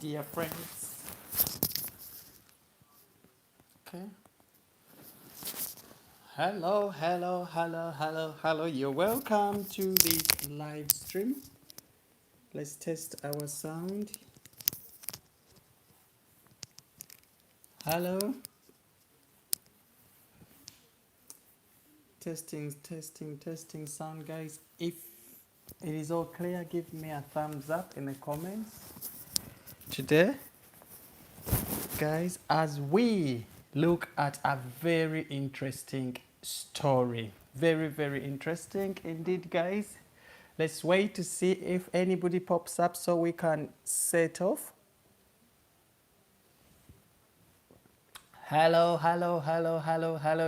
dear friends. Okay. Hello. You're welcome to this live stream. Let's test our sound. Hello. Testing sound, guys. If it is all clear, give me a thumbs up in the comments. Today, guys, as we look at a very interesting story. Very interesting indeed, guys. Let's wait to see if anybody pops up so we can set off. Hello,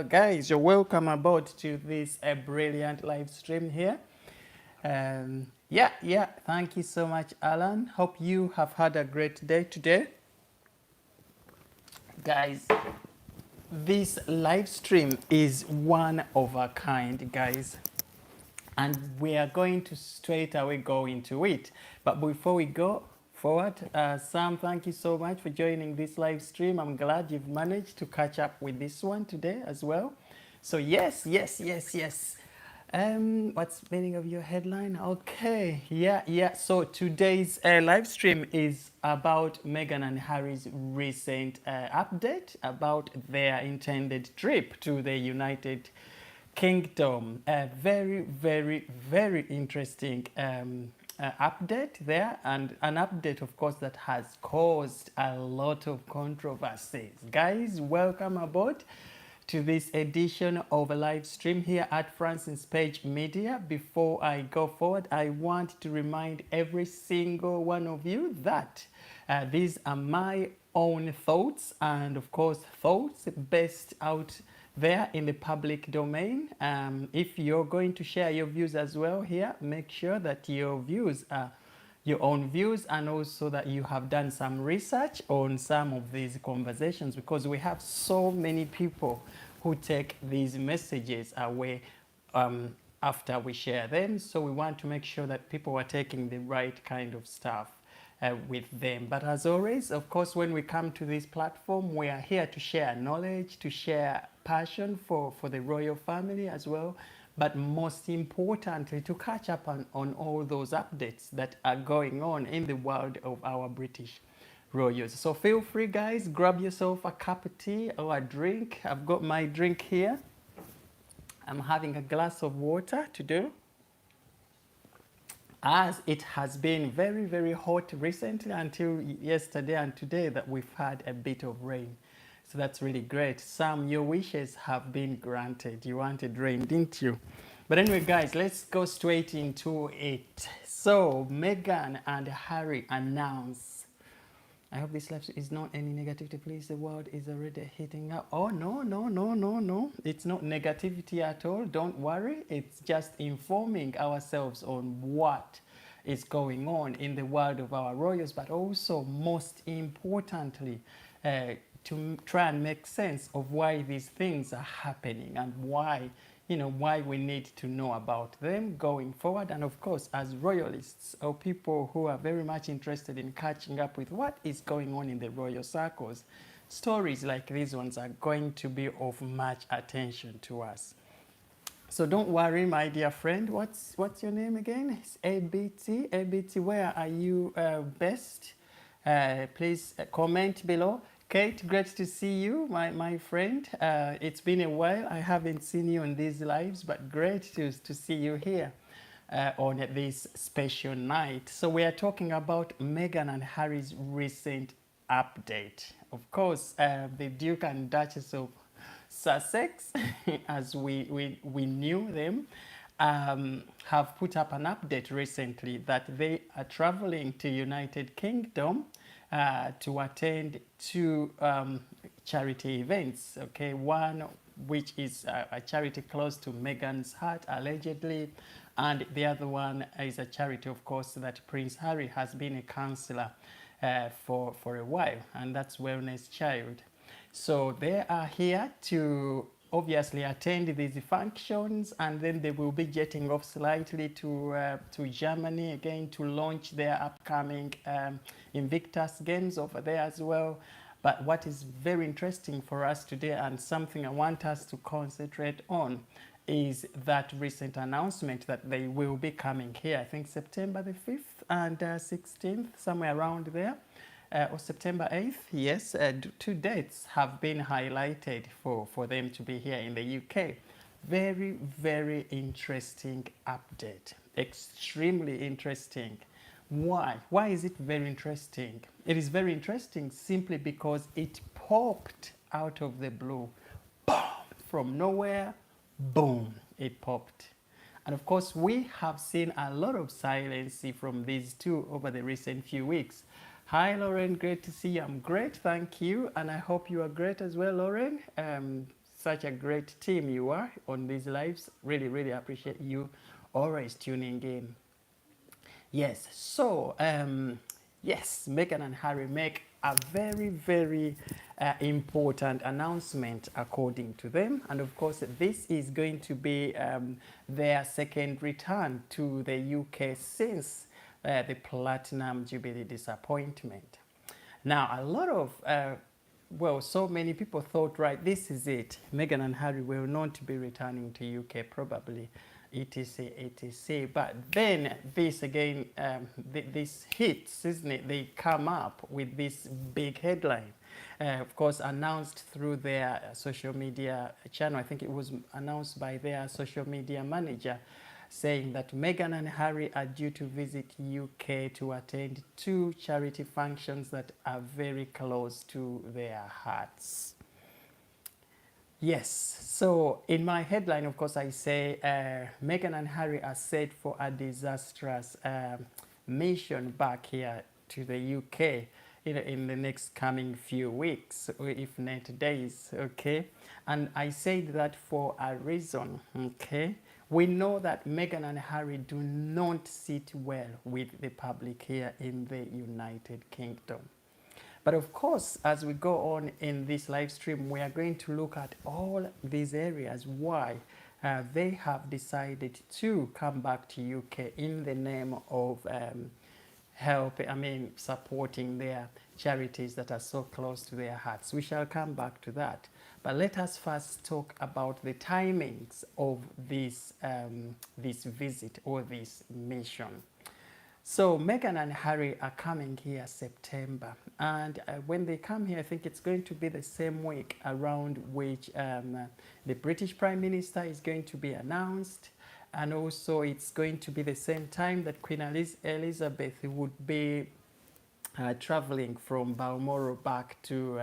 guys. You're welcome aboard to this brilliant live stream here. Yeah. Thank you so much, Alan. Hope you have had a great day today. Guys, this live stream is one of a kind, guys. And we are going to straight away go into it. But before we go forward, Sam, thank you so much for joining this live stream. I'm glad you've managed to catch up with this one today as well. So yes. What's the meaning of your headline? Okay, yeah. So today's live stream is about Meghan and Harry's recent update about their intended trip to the United Kingdom. A very interesting update there, and an update, of course, that has caused a lot of controversies. Guys, welcome aboard to this edition of a live stream here at Francis Page Media. Before I go forward, I want to remind every single one of you that these are my own thoughts, and of course thoughts based out there in the public domain. If you're going to share your views as well here, make sure that your views are your own views, and also that you have done some research on some of these conversations, because we have so many people who take these messages away after we share them. So we want to make sure that people are taking the right kind of stuff with them. But as always, of course, when we come to this platform, we are here to share knowledge, to share passion for the royal family as well, but most importantly, to catch up on all those updates that are going on in the world of our British royals. So feel free, guys, grab yourself a cup of tea or a drink. I've got my drink here. I'm having a glass of water to do, as it has been very hot recently until yesterday and today that we've had a bit of rain. So that's really great. Sam, your wishes have been granted. You wanted rain, didn't you? But anyway, guys, let's go straight into it. So Meghan and Harry announce. I hope this live is not any negativity, please. The world is already heating up. Oh, no. It's not negativity at all. Don't worry. It's just informing ourselves on what is going on in the world of our royals, but also, most importantly, to try and make sense of why these things are happening and why we need to know about them going forward. And of course, as royalists or people who are very much interested in catching up with what is going on in the royal circles, stories like these ones are going to be of much attention to us. So don't worry, my dear friend. What's your name again? It's ABT. ABT, where are you best? Please comment below. Kate, great to see you, my friend. It's been a while. I haven't seen you on these lives, but great to see you here on this special night. So we are talking about Meghan and Harry's recent update. Of course, the Duke and Duchess of Sussex, as we knew them, have put up an update recently that they are traveling to United Kingdom to attend two charity events. Okay, one which is a charity close to Meghan's heart, allegedly, and the other one is a charity, of course, that Prince Harry has been a counselor for a while, and that's Wellness Child. So they are here to obviously attend these functions, and then they will be jetting off slightly to Germany again to launch their upcoming Invictus Games over there as well. But what is very interesting for us today, and something I want us to concentrate on, is that recent announcement that they will be coming here. I think September the 5th and 16th, somewhere around there. Or September 8th, yes, two dates have been highlighted for them to be here in the UK. Very, very interesting update. Extremely interesting. Why? Why is it very interesting? It is very interesting simply because it popped out of the blue. Boom! From nowhere, boom, it popped. And of course, we have seen a lot of silence from these two over the recent few weeks. Hi, Lauren. Great to see you. I'm great. Thank you. And I hope you are great as well, Lauren. Such a great team you are on these lives. Really, really appreciate you always tuning in. Yes. So, yes, Meghan and Harry make a very, very important announcement according to them. And of course, this is going to be their second return to the UK since the Platinum Jubilee disappointment. Now, a lot of, well, so many people thought, right, this is it. Meghan and Harry will not be returning to UK probably, etc, etc. But then this again, this hits, isn't it? They come up with this big headline. Of course, announced through their social media channel. I think it was announced by their social media manager, saying that Meghan and Harry are due to visit UK to attend two charity functions that are very close to their hearts. Yes, so in my headline, of course, I say Meghan and Harry are set for a disastrous mission back here to the UK in the next coming few weeks, or if not days, okay? And I said that for a reason, okay? We know that Meghan and Harry do not sit well with the public here in the United Kingdom. But of course, as we go on in this live stream, we are going to look at all these areas why they have decided to come back to UK in the name of supporting their charities that are so close to their hearts. We shall come back to that. But let us first talk about the timings of this, this visit or this mission. So Meghan and Harry are coming here September, and when they come here, I think it's going to be the same week around which the British Prime Minister is going to be announced, and also it's going to be the same time that Queen Elizabeth would be traveling from Balmoral back to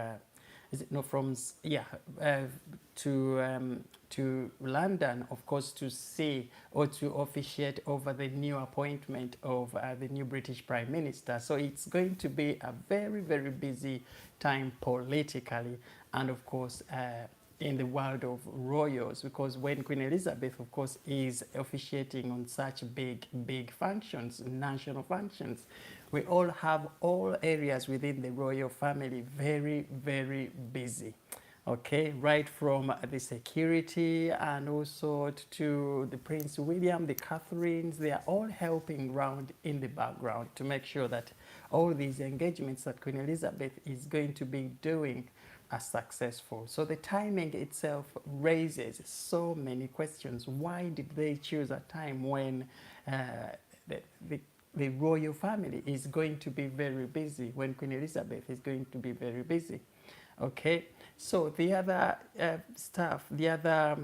to London, of course, to see or to officiate over the new appointment of the new British Prime Minister. So it's going to be a very, very busy time politically, and of course in the world of royals, because when Queen Elizabeth, of course, is officiating on such big functions, national functions, we all have all areas within the royal family very, very busy. Okay, right from the security and also to the Prince William, the Catherines, they are all helping around in the background to make sure that all these engagements that Queen Elizabeth is going to be doing are successful. So the timing itself raises so many questions. Why did they choose a time when the royal family is going to be very busy, when Queen Elizabeth is going to be very busy? Okay, so the other the other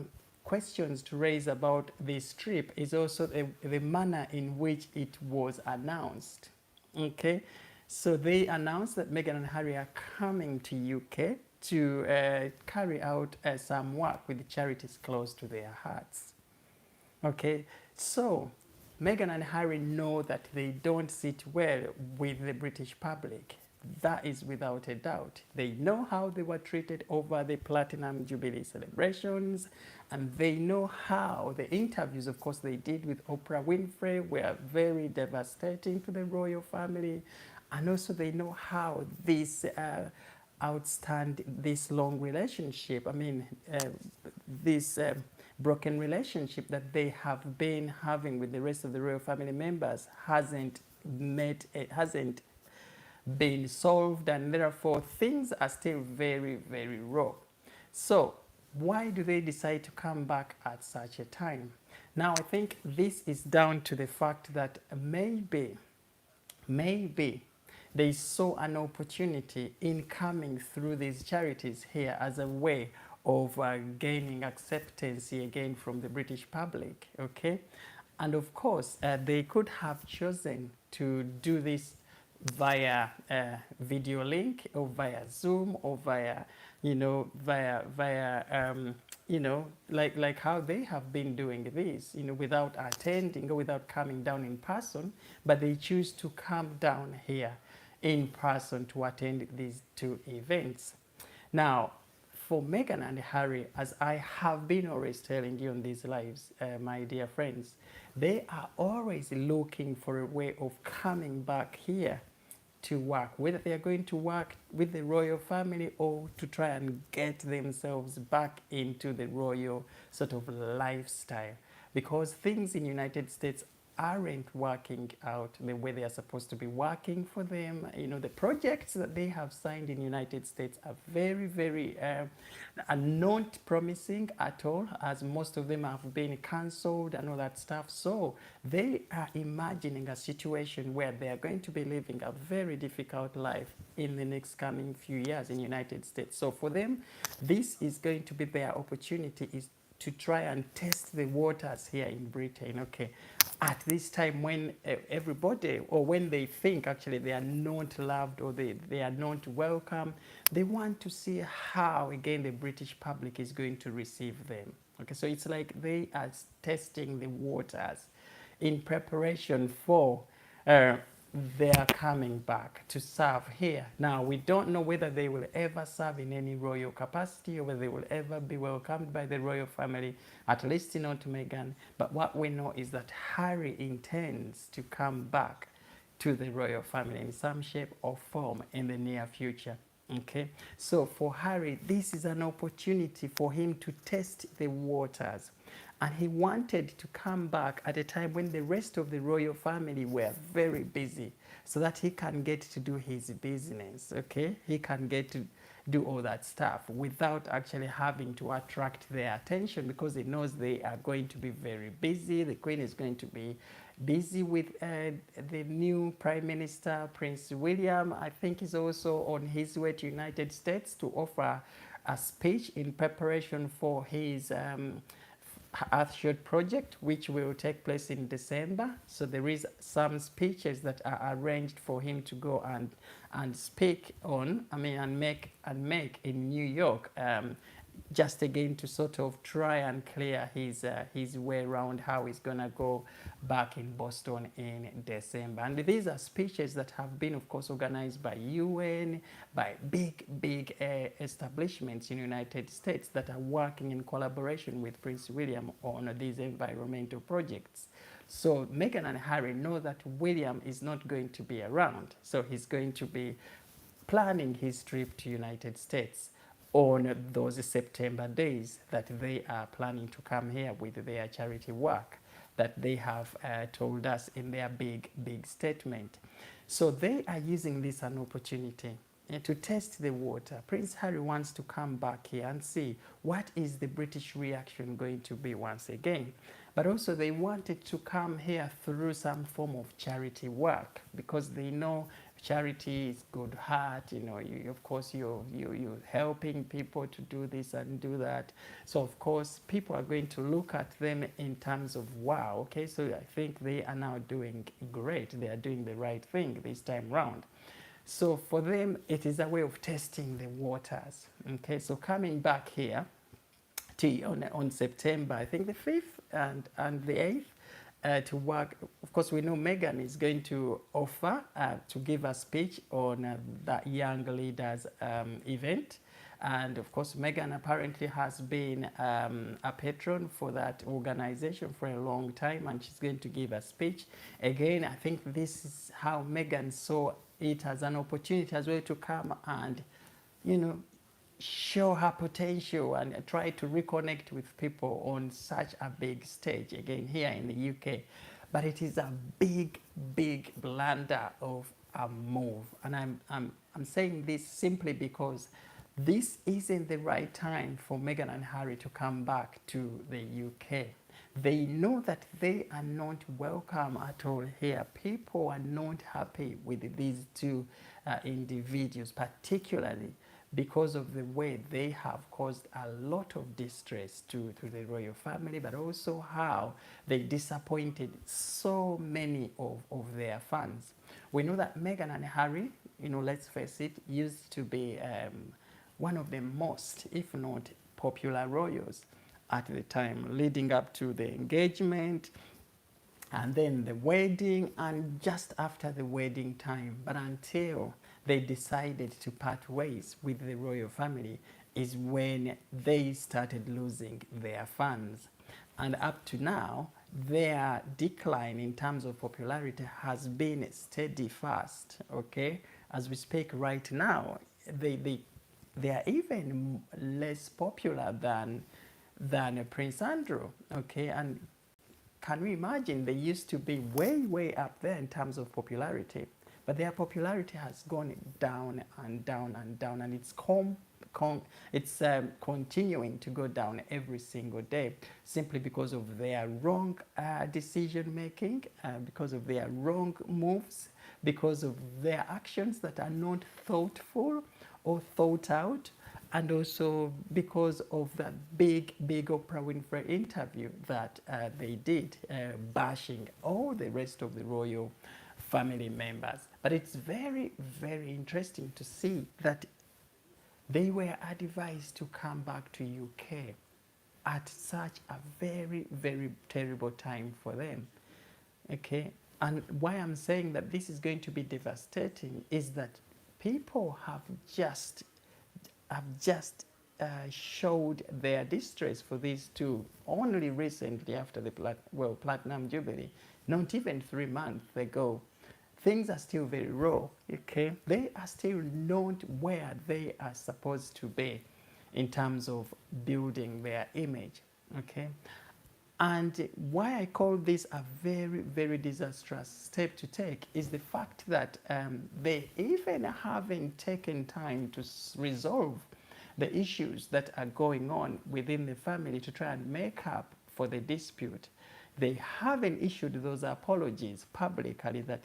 questions to raise about this trip is also the manner in which it was announced. Okay, so they announced that Meghan and Harry are coming to UK to carry out some work with charities close to their hearts. Okay, so Meghan and Harry know that they don't sit well with the British public. That is without a doubt. They know how they were treated over the Platinum Jubilee celebrations, and they know how the interviews, of course, they did with Oprah Winfrey were very devastating to the royal family, and also they know how this outstand this long relationship. I mean, this broken relationship that they have been having with the rest of the royal family members hasn't been solved, and therefore things are still very, very raw. So why do they decide to come back at such a time? Now, I think this is down to the fact that maybe they saw an opportunity in coming through these charities here as a way of gaining acceptance again from the British public, okay? And of course, they could have chosen to do this via video link or via Zoom or via, like how they have been doing this, without attending or without coming down in person, but they choose to come down here in person to attend these two events. Now, for Meghan and Harry, as I have been always telling you on these lives, my dear friends, they are always looking for a way of coming back here to work, whether they are going to work with the royal family or to try and get themselves back into the royal sort of lifestyle, because things in the United States aren't working out the way they are supposed to be working for them. The projects that they have signed in the United States are very, very are not promising at all, as most of them have been cancelled and all that stuff. So they are imagining a situation where they are going to be living a very difficult life in the next coming few years in the United States. So for them, this is going to be their opportunity, is to try and test the waters here in Britain, okay? At this time when everybody, or when they think actually they are not loved or they are not welcome, they want to see how, again, the British public is going to receive them. Okay, so it's like they are testing the waters in preparation for they are coming back to serve here. Now, we don't know whether they will ever serve in any royal capacity or whether they will ever be welcomed by the royal family, at least not Meghan. But what we know is that Harry intends to come back to the royal family in some shape or form in the near future. Okay, so for Harry, this is an opportunity for him to test the waters. And he wanted to come back at a time when the rest of the royal family were very busy, so that he can get to do his business, okay? He can get to do all that stuff without actually having to attract their attention, because he knows they are going to be very busy. The Queen is going to be busy with the new Prime Minister, Prince William. I think he's also on his way to United States to offer a speech in preparation for his Earthshot project, which will take place in December. So there is some speeches that are arranged for him to go and speak on, and make in New York, just again to sort of try and clear his way around how he's gonna go back in Boston in December. And these are speeches that have been, of course, organized by UN, by big establishments in the United States that are working in collaboration with Prince William on these environmental projects. So Meghan and Harry know that William is not going to be around, so he's going to be planning his trip to United States on those September days that they are planning to come here with their charity work that they have told us in their big statement. So they are using this as an opportunity to test the water. Prince Harry wants to come back here and see what is the British reaction going to be once again. But also they wanted to come here through some form of charity work, because they know charity is good heart. Of course, you're helping people to do this and do that. So of course, people are going to look at them in terms of, wow, okay, so I think they are now doing great. They are doing the right thing this time round. So for them, it is a way of testing the waters. Okay, so coming back here on September, I think the 5th and the 8th, to work. Of course, we know Meghan is going to offer to give a speech on that Young Leaders event. And of course, Meghan apparently has been a patron for that organization for a long time, and she's going to give a speech. Again, I think this is how Meghan saw it as an opportunity as well to come and you know, show her potential and try to reconnect with people on such a big stage again here in the UK. But it is a big, big blunder of a move. And I'm saying this simply because this isn't the right time for Meghan and Harry to come back to the UK. They know that they are not welcome at all here. People are not happy with these two individuals, particularly because of the way they have caused a lot of distress to the royal family, but also how they disappointed so many of their fans. We know that Meghan and Harry, let's face it, used to be one of the most, if not popular royals at the time, leading up to the engagement and then the wedding and just after the wedding time. But until they decided to part ways with the royal family is when they started losing their fans. And up to now, their decline in terms of popularity has been steady fast, okay? As we speak right now, they are even less popular than Prince Andrew, okay? And can we imagine they used to be way up there in terms of popularity, but their popularity has gone down and down and down, and it's continuing to go down every single day simply because of their wrong decision making, because of their wrong moves, because of their actions that are not thoughtful or thought out, and also because of that big Oprah Winfrey interview that they did, bashing all the rest of the royal family members. But it's very interesting to see that they were advised to come back to UK at such a very terrible time for them. Okay, and why I'm saying that this is going to be devastating is that people have just showed their distress for these two only recently after the Platinum Jubilee, not even 3 months ago. Things are still very raw, okay? They are still not where they are supposed to be in terms of building their image, okay? And why I call this a very disastrous step to take is the fact that they even haven't taken time to resolve the issues that are going on within the family to try and make up for the dispute. They haven't issued those apologies publicly that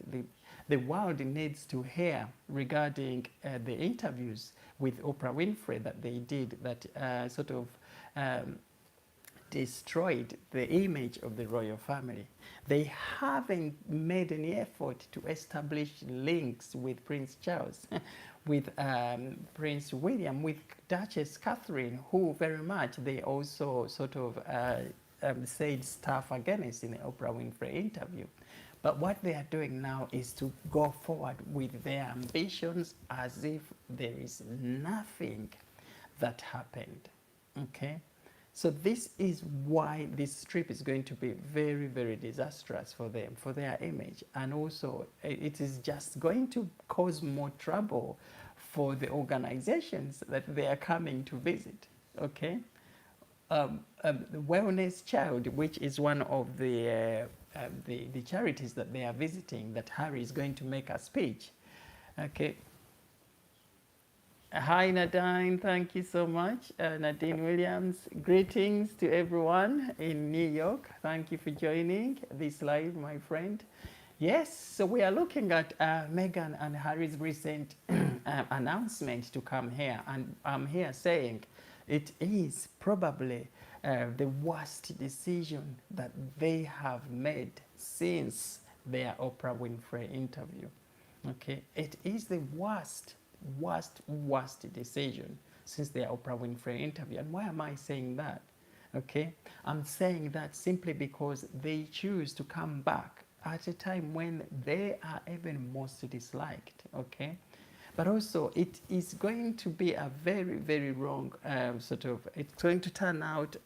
the world needs to hear regarding the interviews with Oprah Winfrey that they did that sort of destroyed the image of the royal family. They haven't made any effort to establish links with Prince Charles, with Prince William, with Duchess Catherine, who very much they also sort of said stuff against in the Oprah Winfrey interview. But what they are doing now is to go forward with their ambitions as if there is nothing that happened, okay? So this is why this trip is going to be very disastrous for them, for their image. And also it is just going to cause more trouble for the organizations that they are coming to visit, okay? The Wellness Child, which is one of the charities that they are visiting, that Harry is going to make a speech, okay? Hi Nadine, thank you so much. Nadine Williams, greetings to everyone in New York. Thank you for joining this live, my friend. Yes, so we are looking at Meghan and Harry's recent announcement to come here. And I'm here saying it is probably the worst decision that they have made since their Oprah Winfrey interview. Okay, it is the worst decision since their Oprah Winfrey interview. And why am I saying that? Okay, I'm saying that simply because they choose to come back at a time when they are even most disliked, okay? But also it is going to be a very wrong it's going to turn out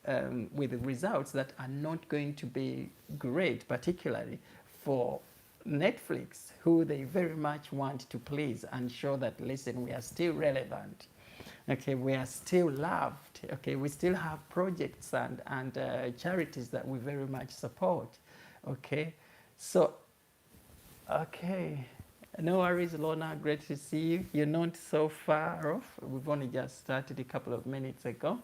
with results that are not going to be great, particularly for Netflix, who they very much want to please and show that, listen, we are still relevant. Okay, we are still loved. Okay, we still have projects and charities that we very much support. Okay, so okay, no worries, Lorna. Great to see you. You're not so far off. We've only just started a couple of minutes ago.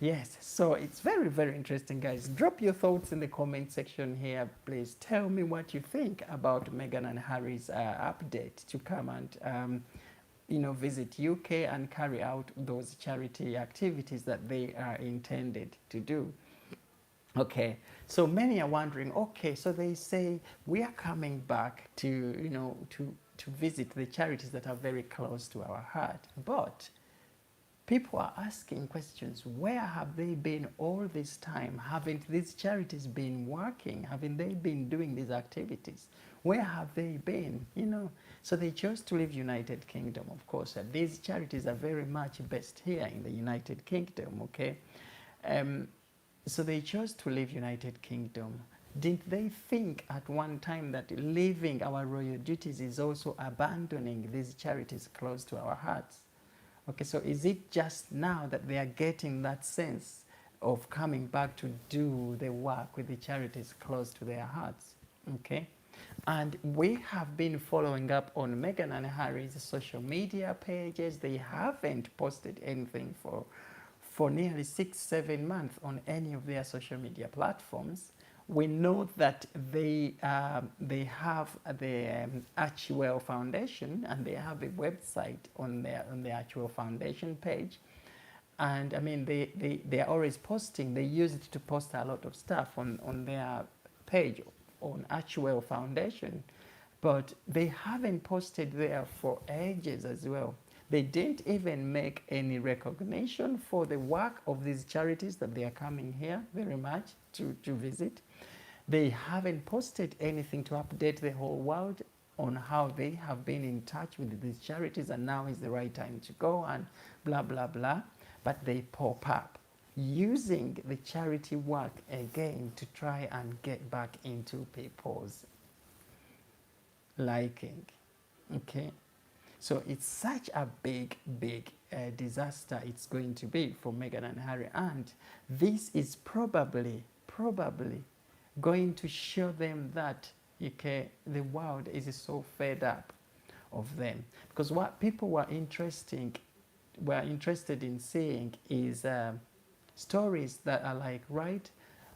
Yes, so it's very, very interesting, guys. Drop your thoughts in the comment section here, please. Tell me what you think about Meghan and Harry's update to come and visit UK and carry out those charity activities that they are intended to do. Okay, so many are wondering, okay, so they say we are coming back to, to visit the charities that are very close to our heart. But people are asking questions. Where have they been all this time? Haven't these charities been working? Haven't they been doing these activities? Where have they been? So they chose to leave United Kingdom, of course. These charities are very much based here in the United Kingdom, okay? So they chose to leave United Kingdom. Didn't they think at one time that leaving our royal duties is also abandoning these charities close to our hearts? Okay, so is it just now that they are getting that sense of coming back to do the work with the charities close to their hearts? Okay, and we have been following up on Meghan and Harry's social media pages. They haven't posted anything for nearly 6-7 months on any of their social media platforms. We know that they have the Archwell Foundation, and they have a website on the Archwell Foundation page. And I mean, they are always posting. They use it to post a lot of stuff on their page on Archwell Foundation. But they haven't posted there for ages as well. They didn't even make any recognition for the work of these charities that they are coming here very much to visit. They haven't posted anything to update the whole world on how they have been in touch with these charities and now is the right time to go and blah, blah, blah. But they pop up using the charity work again to try and get back into people's liking. Okay. So it's such a big, big disaster it's going to be for Meghan and Harry. And this is probably going to show them that, okay, the world is so fed up of them. Because what people were interested in seeing is stories that are like, right,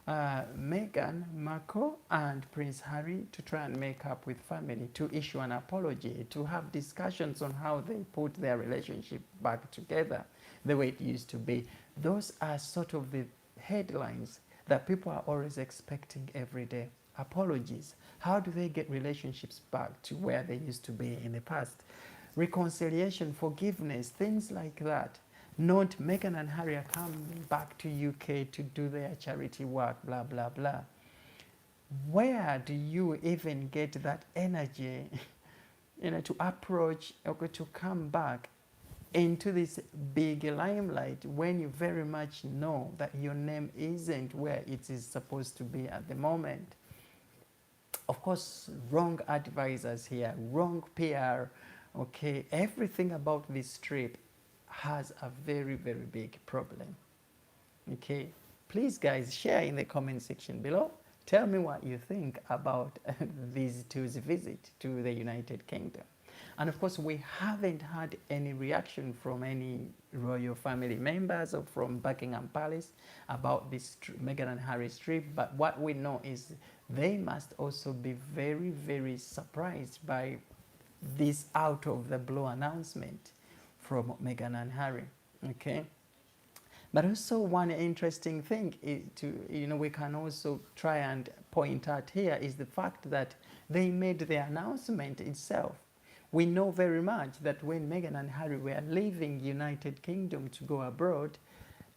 Meghan Markle and Prince Harry to try and make up with family, to issue an apology, to have discussions on how they put their relationship back together the way it used to be. Those are sort of the headlines that people are always expecting every day. Apologies. How do they get relationships back to where they used to be in the past? Reconciliation, forgiveness, things like that. Not Meghan and Harry are coming back to UK to do their charity work, blah, blah, blah. Where do you even get that energy, to approach or to come back into this big limelight when you very much know that your name isn't where it is supposed to be at the moment? Of course, wrong advisors here, wrong PR, okay? Everything about this trip has a very, very big problem. Okay, please guys, share in the comment section below. Tell me what you think about these two's visit to the United Kingdom. And of course, we haven't had any reaction from any royal family members or from Buckingham Palace about this Meghan and Harry's trip. But what we know is they must also be very, very surprised by this out of the blue announcement from Meghan and Harry. Okay. But also one interesting thing we can also try and point out here is the fact that they made the announcement itself. We know very much that when Meghan and Harry were leaving United Kingdom to go abroad,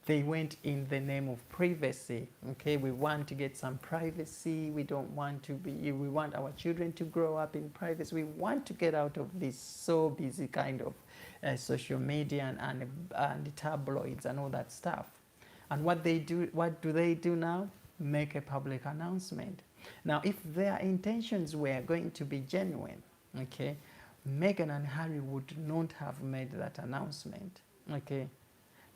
they went in the name of privacy. Okay, we want to get some privacy. We don't want to be, we want our children to grow up in privacy. We want to get out of this so busy kind of social media and tabloids and all that stuff. And what do they do now? Make a public announcement. Now, if their intentions were going to be genuine, okay, Meghan and Harry would not have made that announcement. Okay,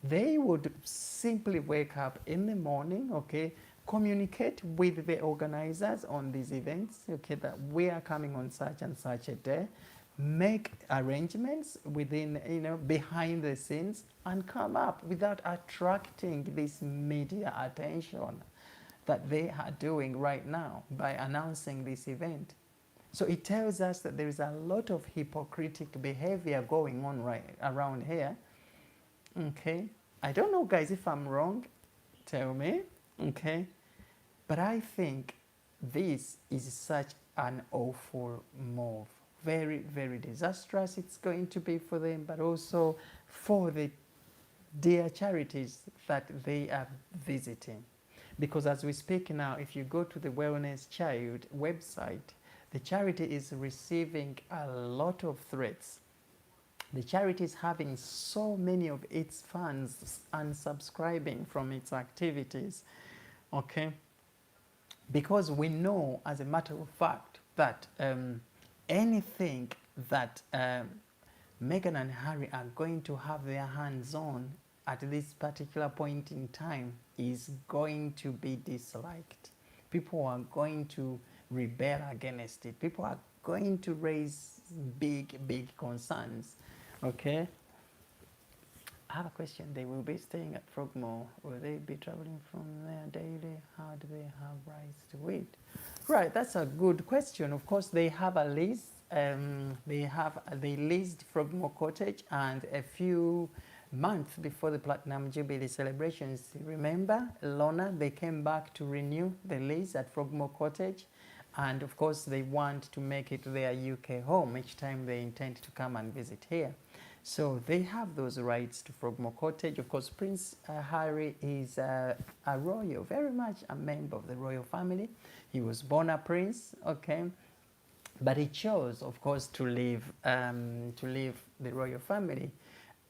they would simply wake up in the morning, okay, communicate with the organizers on these events, okay, that we are coming on such and such a day, make arrangements within, you know, behind the scenes, and come up without attracting this media attention that they are doing right now by announcing this event. So it tells us that there is a lot of hypocritical behavior going on right around here. Okay, I don't know, guys, if I'm wrong, tell me. Okay, but I think this is such an awful move. Very, very disastrous it's going to be for them, but also for the dear charities that they are visiting. Because as we speak now, if you go to the Wellness Child website, the charity is receiving a lot of threats. The charity is having so many of its fans unsubscribing from its activities, okay? Because we know, as a matter of fact, that anything that Meghan and Harry are going to have their hands on at this particular point in time is going to be disliked. People are going to rebel against it. People are going to raise big, big concerns. Okay? I have a question. They will be staying at Frogmore. Will they be traveling from there daily? How do they have rights to it? Right, that's a good question. Of course, they have a lease. They leased Frogmore Cottage, and a few months before the Platinum Jubilee celebrations, remember, Lorna, they came back to renew the lease at Frogmore Cottage. And of course, they want to make it their UK home each time they intend to come and visit here. So they have those rights to Frogmore Cottage. Of course, Prince Harry is a royal, very much a member of the royal family. He was born a prince, okay? But he chose, of course, to leave the royal family.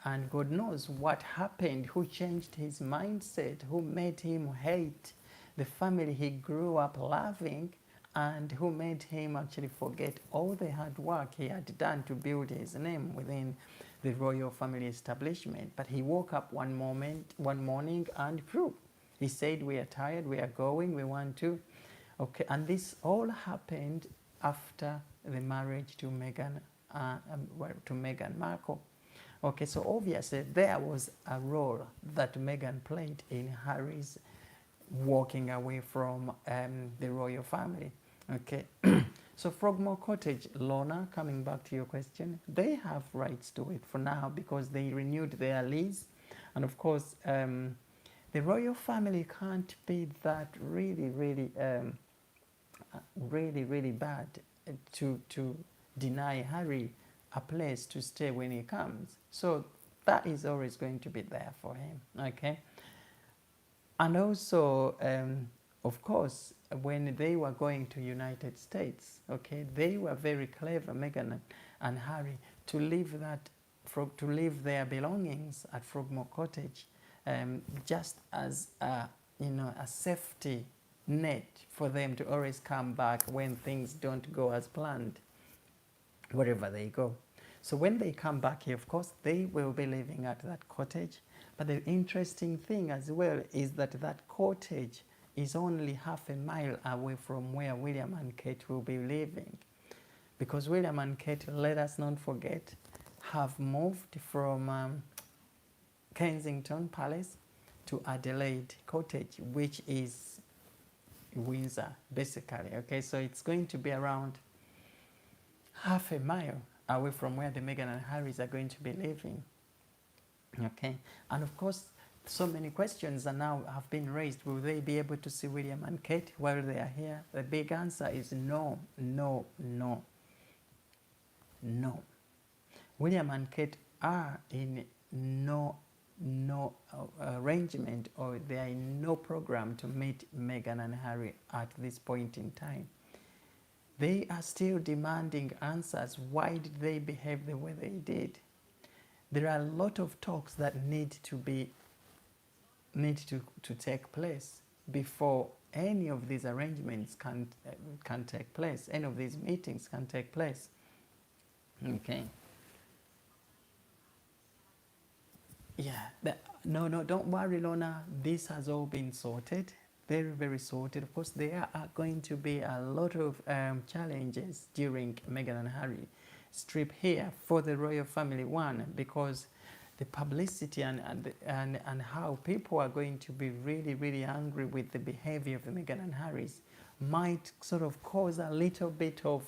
And God knows what happened, who changed his mindset, who made him hate the family he grew up loving, and who made him actually forget all the hard work he had done to build his name within the royal family establishment. But he woke up one morning, and phew, he said, "We are tired, we are going, we want to." Okay, and this all happened after the marriage to Meghan Markle. Okay, so obviously there was a role that Meghan played in Harry's walking away from the royal family. Okay, so Frogmore Cottage, Lorna, coming back to your question, they have rights to it for now because they renewed their lease. And of course, the royal family can't be that really bad to deny Harry a place to stay when he comes. So that is always going to be there for him, okay? And also, of course, when they were going to United States, okay, they were very clever, Meghan and Harry, to leave their belongings at Frogmore Cottage, just as a safety net for them to always come back when things don't go as planned, wherever they go. So when they come back here, of course, they will be living at that cottage. But the interesting thing as well is that that cottage is only half a mile away from where William and Kate will be living. Because William and Kate, let us not forget, have moved from Kensington Palace to Adelaide Cottage, which is Windsor, basically. Okay, so it's going to be around half a mile away from where the Meghan and Harrys are going to be living. Okay, and of course, so many questions are now have been raised. Will they be able to see William and Kate while they are here? The big answer is no, no, no, no. William and Kate are in no arrangement, or they are in no program to meet Meghan and Harry at this point in time. They are still demanding answers. Why did they behave the way they did? There are a lot of talks that need to take place before any of these arrangements can take place. Any of these meetings can take place. Okay. Yeah, no, no, don't worry, Lorna. This has all been sorted. Very, very sorted. Of course, there are going to be a lot of challenges during Meghan and Harry trip here for the royal family. One, because the publicity and how people are going to be really, really angry with the behavior of the Meghan and Harry's might sort of cause a little bit of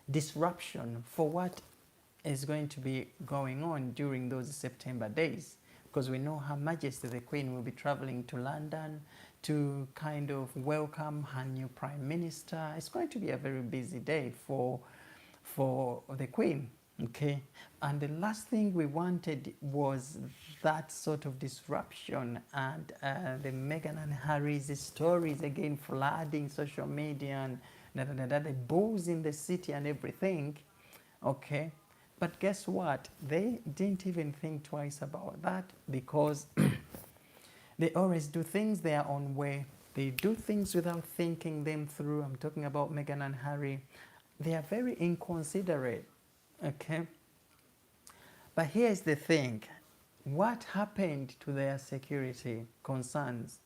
disruption for what is going to be going on during those September days, because we know Her Majesty the Queen will be traveling to London to kind of welcome her new Prime Minister. It's going to be a very busy day for the Queen. Okay, and the last thing we wanted was that sort of disruption and the Meghan and Harry's stories again flooding social media and the bulls in the city and everything. Okay, but guess what? They didn't even think twice about that, because they always do things their own way. They do things without thinking them through. I'm talking about Meghan and Harry. They are very inconsiderate. Okay. But here's the thing. What happened to their security concerns?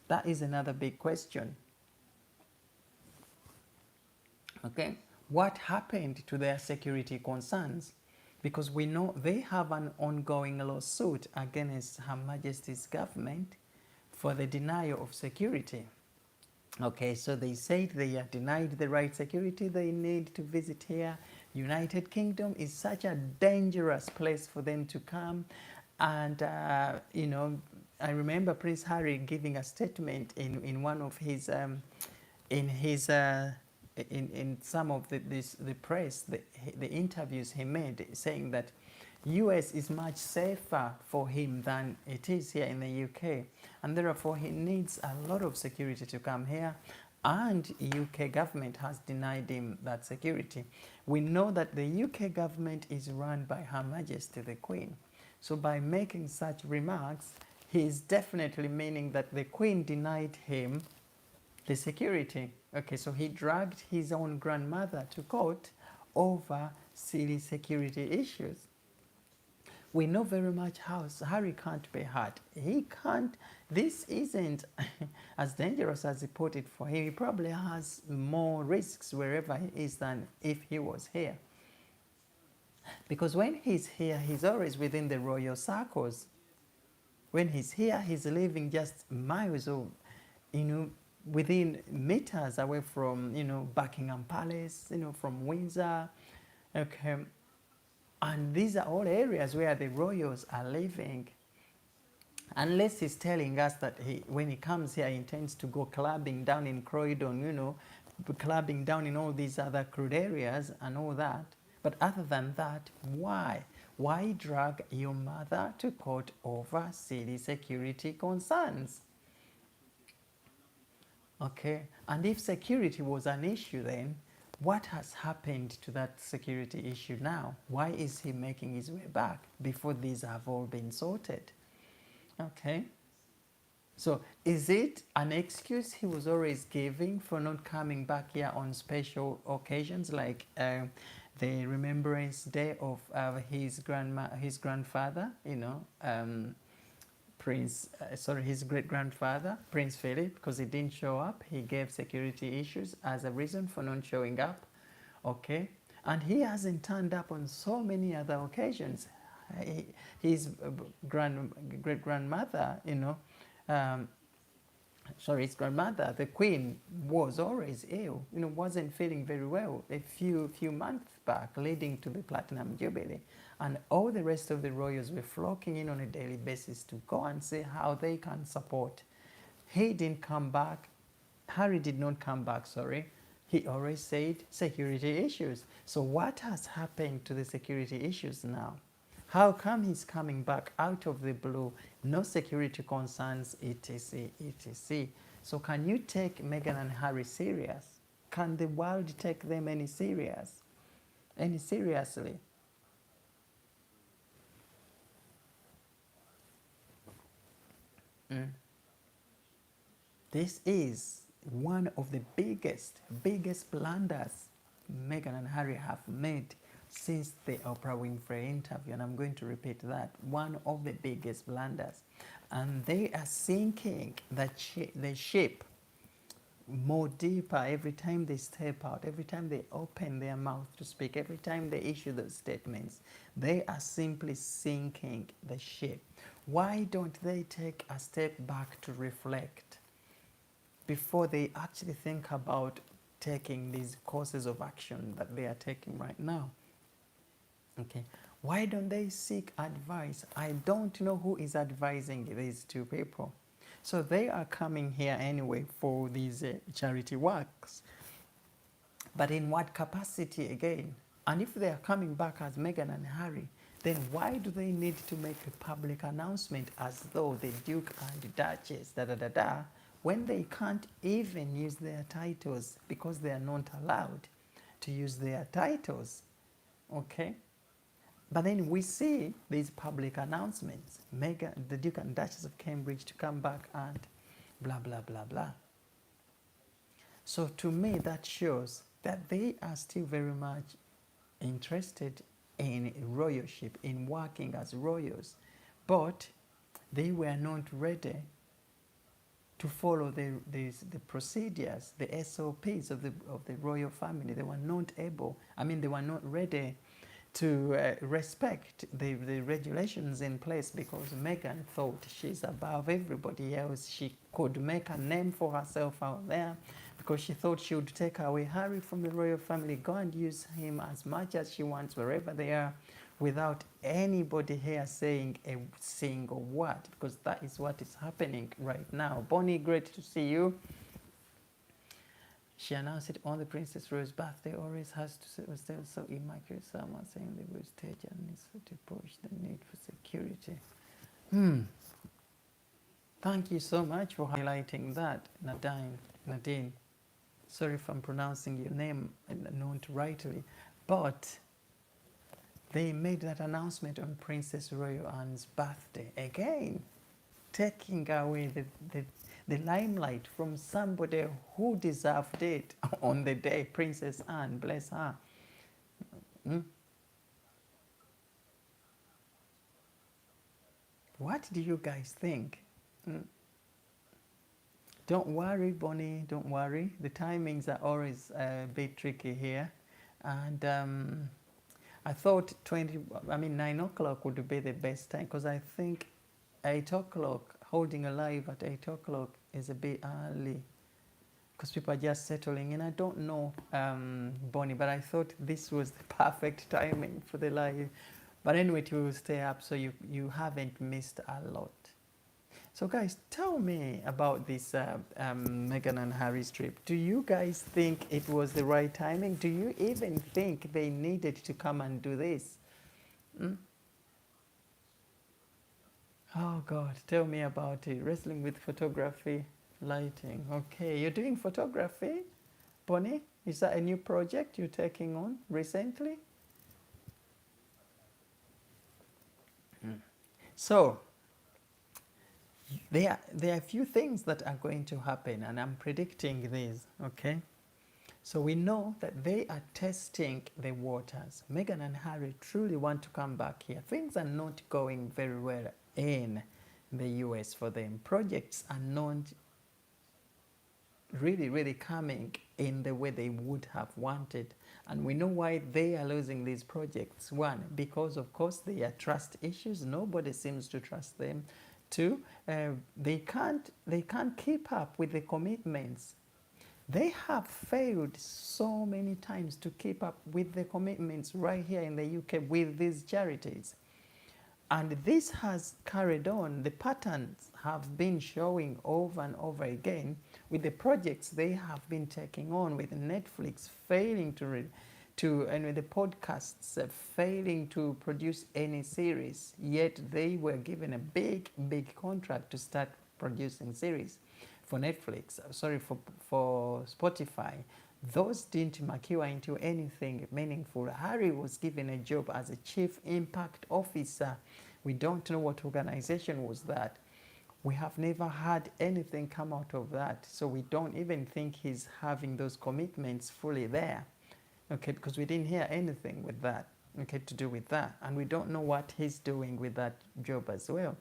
That is another big question. Okay. What happened to their security concerns? Because we know they have an ongoing lawsuit against Her Majesty's government for the denial of security. Okay, so they said they are denied the right security they need to visit here. United Kingdom is such a dangerous place for them to come. And, you know, I remember Prince Harry giving a statement in one of his, in some of the press, the interviews he made, saying that US is much safer for him than it is here in the UK, and therefore he needs a lot of security to come here, and UK government has denied him that security. We know that the UK government is run by Her Majesty the Queen, so by making such remarks, he is definitely meaning that the Queen denied him the security. Okay, so he dragged his own grandmother to court over silly security issues. We know very much how Harry can't be hurt. He can't, this isn't as dangerous as he put it for him. He probably has more risks wherever he is than if he was here. Because when he's here, he's always within the royal circles. When he's here, he's living just miles of, you know, within meters away from, you know, Buckingham Palace, you know, from Windsor. Okay. And these are all areas where the royals are living. Unless he's telling us that when he comes here, he intends to go clubbing down in Croydon, you know, clubbing down in all these other crude areas and all that. But other than that, why? Why drag your mother to court over silly security concerns? Okay, and if security was an issue then, what has happened to that security issue now? Why is he making his way back before these have all been sorted? Okay. So is it an excuse he was always giving for not coming back here on special occasions like the Remembrance Day of his grandfather, you know, his great-grandfather, Prince Philip, because he didn't show up. He gave security issues as a reason for not showing up, okay? And he hasn't turned up on so many other occasions. His great-grandmother, you know, his grandmother, the Queen, was always ill, you know, wasn't feeling very well a few months back, leading to the Platinum Jubilee. And all the rest of the royals were flocking in on a daily basis to go and see how they can support. He didn't come back. Harry did not come back, sorry. He always said security issues. So what has happened to the security issues now? How come he's coming back out of the blue? No security concerns, etc., etc. So can you take Meghan and Harry serious? Can the world take them any seriously? This is one of the biggest blunders Meghan and Harry have made since the Oprah Winfrey interview, and I'm going to repeat that, one of the biggest blunders. And they are sinking the ship more deeper every time they step out, every time they open their mouth to speak, every time they issue those statements. They are simply sinking the ship. Why don't they take a step back to reflect before they actually think about taking these courses of action that they are taking right now? Okay. Why don't they seek advice? I don't know who is advising these two people. So they are coming here anyway for these charity works. But in what capacity again? And if they are coming back as Meghan and Harry, then why do they need to make a public announcement as though the Duke and Duchess, when they can't even use their titles because they are not allowed to use their titles? Okay? But then we see these public announcements, the Duke and Duchess of Cambridge to come back and blah, blah, blah, blah. So to me, that shows that they are still very much interested in royalship, in working as royals, but they were not ready to follow the procedures, the SOPs of the royal family. They were not able, they were not ready to respect the regulations in place, because Meghan thought she's above everybody else. She could make a name for herself out there because she thought she would take away Harry from the royal family, go and use him as much as she wants wherever they are, without anybody here saying a single word, because that is what is happening right now. Bonnie, great to see you. She announced it on the Princess Royal's birthday. Always has to stay so immaculate. Someone saying the word stage and needs to push the need for security. Thank you so much for highlighting that, Nadine. Sorry if I'm pronouncing your name not rightly, but they made that announcement on Princess Royal Anne's birthday again, taking away the limelight from somebody who deserved it on the day, Princess Anne, bless her. What do you guys think? Don't worry, Bonnie, don't worry. The timings are always a bit tricky here. And I thought 9 o'clock would be the best time, because I think 8 o'clock, holding a live at 8 o'clock is a bit early, because people are just settling in. I don't know, Bonnie, but I thought this was the perfect timing for the live. But anyway, you will stay up, so you haven't missed a lot. So guys, tell me about this Meghan and Harry's trip. Do you guys think it was the right timing? Do you even think they needed to come and do this? Oh God, tell me about it. Wrestling with photography, lighting. Okay, you're doing photography, Bonnie? Is that a new project you're taking on recently? So, there are a few things that are going to happen, and I'm predicting these, okay? So we know that they are testing the waters. Meghan and Harry truly want to come back here. Things are not going very well in the US for them. Projects are not really coming in the way they would have wanted. And we know why they are losing these projects. One, because of course they are trust issues. Nobody seems to trust them. Two, they can't keep up with the commitments. They have failed so many times to keep up with the commitments right here in the UK with these charities. And this has carried on. The patterns have been showing over and over again with the projects they have been taking on, with Netflix failing and with the podcasts failing to produce any series, yet they were given a big contract to start producing series for Netflix, for Spotify. Those didn't mature into anything meaningful. Harry was given a job as a chief impact officer. We don't know what organization was that. We have never had anything come out of that. So we don't even think he's having those commitments fully there. Okay, because we didn't hear anything with that. okay, to do with that. And we don't know what he's doing with that job as well.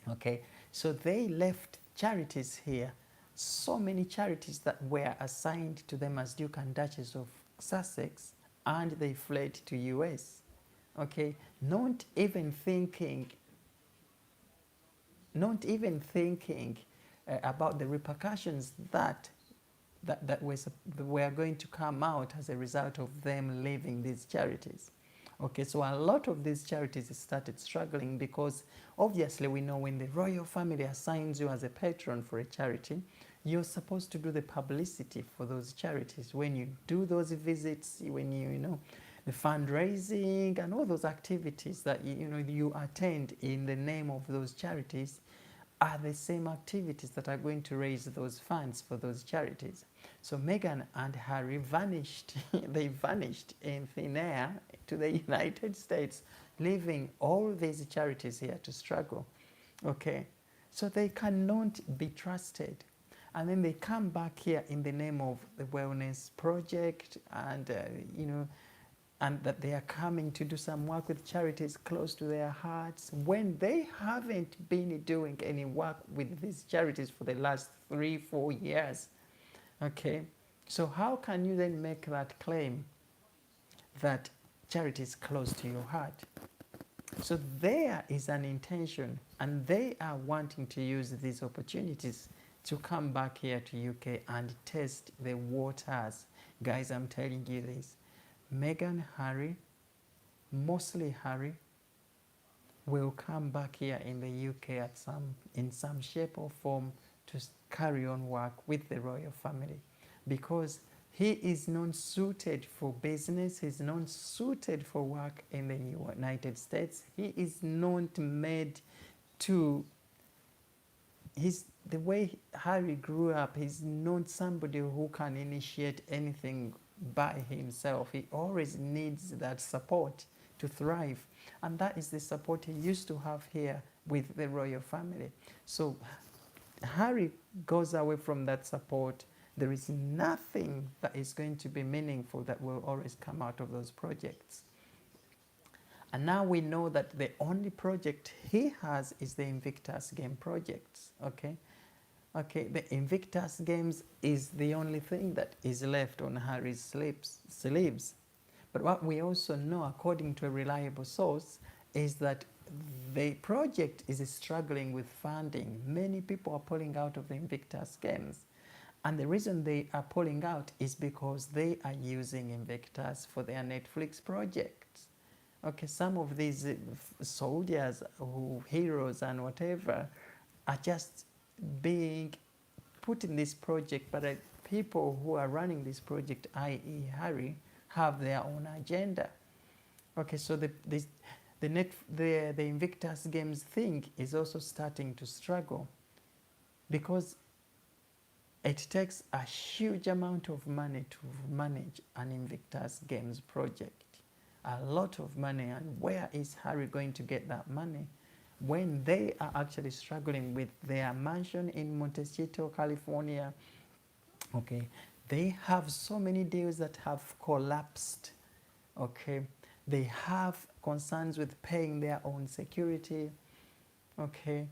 Okay, so they left charities here, so many charities that were assigned to them as Duke and Duchess of Sussex, and they fled to US. Okay, not even thinking about the repercussions that were going to come out as a result of them leaving these charities. Okay, so a lot of these charities started struggling because obviously we know when the royal family assigns you as a patron for a charity, you're supposed to do the publicity for those charities. When you do those visits, when you know, the fundraising and all those activities that you attend in the name of those charities are the same activities that are going to raise those funds for those charities. So Meghan and Harry vanished. They vanished in thin air to the United States, leaving all these charities here to struggle. Okay, so they cannot be trusted. And then they come back here in the name of the Wellness Project, and and that they are coming to do some work with charities close to their hearts, when they haven't been doing any work with these charities for the last 3-4 years. Okay, so how can you then make that claim that charity is close to your heart? So there is an intention, and they are wanting to use these opportunities to come back here to UK and test the waters. Guys, I'm telling you this. Meghan, Harry, mostly Harry, will come back here in the UK in some shape or form to carry on work with the royal family, because he is not suited for business, he's not suited for work in the United States. He is not made to, the way Harry grew up, he's not somebody who can initiate anything by himself. He always needs that support to thrive, and that is the support he used to have here with the royal family. So Harry goes away from that support. There is nothing that is going to be meaningful that will always come out of those projects. And now we know that the only project he has is the Invictus Game projects. Okay, the Invictus Games is the only thing that is left on Harry's sleeves. But what we also know, according to a reliable source, is that the project is struggling with funding. Many people are pulling out of the Invictus Games. And the reason they are pulling out is because they are using Invictus for their Netflix projects. Okay, some of these soldiers, heroes and whatever, are just being put in this project, but people who are running this project, i.e. Harry, have their own agenda. Okay, so the Invictus Games thing is also starting to struggle, because it takes a huge amount of money to manage an Invictus Games project. A lot of money, and where is Harry going to get that money when they are actually struggling with their mansion in Montecito, California? Okay, they have so many deals that have collapsed. Okay, they have concerns with paying their own security. Okay,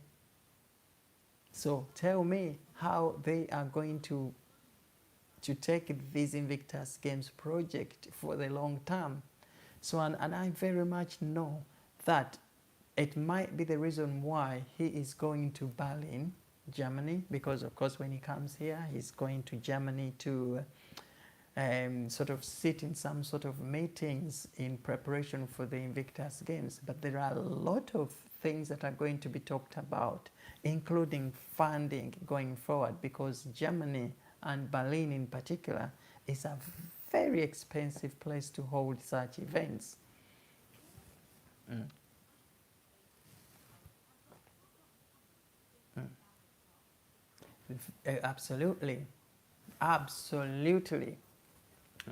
so tell me how they are going to take this Invictus Games project for the long term. So, and I very much know that it might be the reason why he is going to Berlin, Germany, because of course when he comes here, he's going to Germany to sort of sit in some sort of meetings in preparation for the Invictus Games. But there are a lot of things that are going to be talked about, including funding going forward, because Germany, and Berlin in particular, is a very expensive place to hold such events. Absolutely. Absolutely.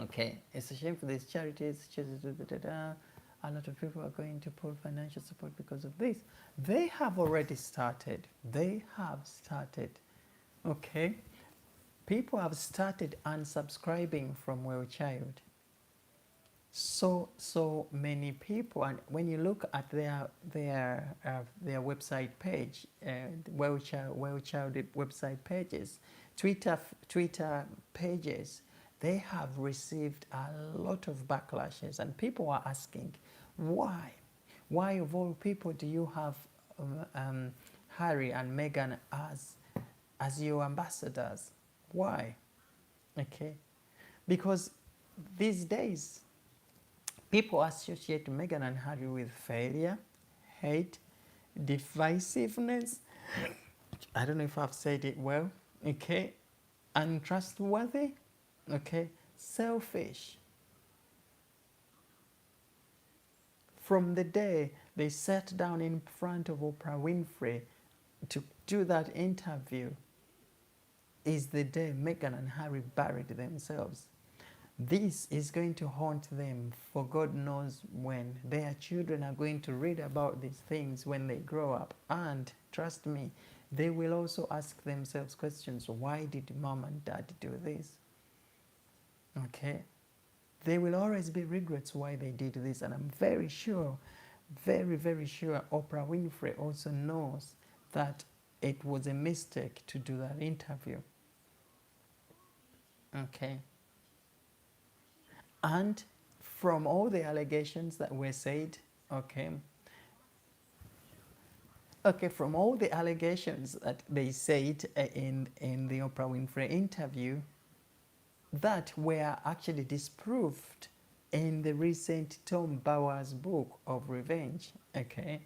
Okay. It's a shame for these charities. A lot of people are going to pull financial support because of this. They have already started. They have started. Okay. People have started unsubscribing from Well Child. So many people, and when you look at their website page, well-child website pages, Twitter pages, they have received a lot of backlashes, and people are asking, why of all people do you have Harry and Meghan as your ambassadors? Why? Okay, because these days people associate Meghan and Harry with failure, hate, divisiveness. I don't know if I've said it well. Okay, untrustworthy. Okay, selfish. From the day they sat down in front of Oprah Winfrey to do that interview is the day Meghan and Harry buried themselves. This is going to haunt them for God knows when. Their children are going to read about these things when they grow up. And trust me, they will also ask themselves questions. Why did mom and dad do this? Okay? There will always be regrets why they did this. And I'm very sure, very, very sure Oprah Winfrey also knows that it was a mistake to do that interview. Okay? And from all the allegations that were said, okay, from all the allegations that they said in the Oprah Winfrey interview that were actually disproved in the recent Tom Bowers book of Revenge, okay,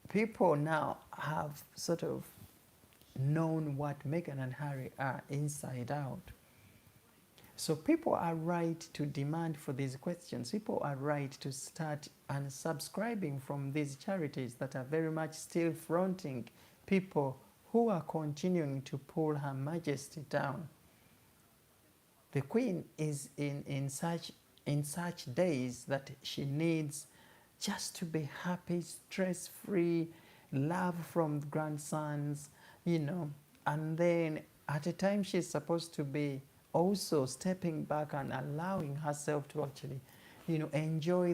people now have sort of known what Meghan and Harry are inside out. So people are right to demand for these questions. People are right to start unsubscribing from these charities that are very much still fronting people who are continuing to pull Her Majesty down. The Queen is in such days that she needs just to be happy, stress-free, love from grandsons, and then at a time she's supposed to be also stepping back and allowing herself to actually, enjoy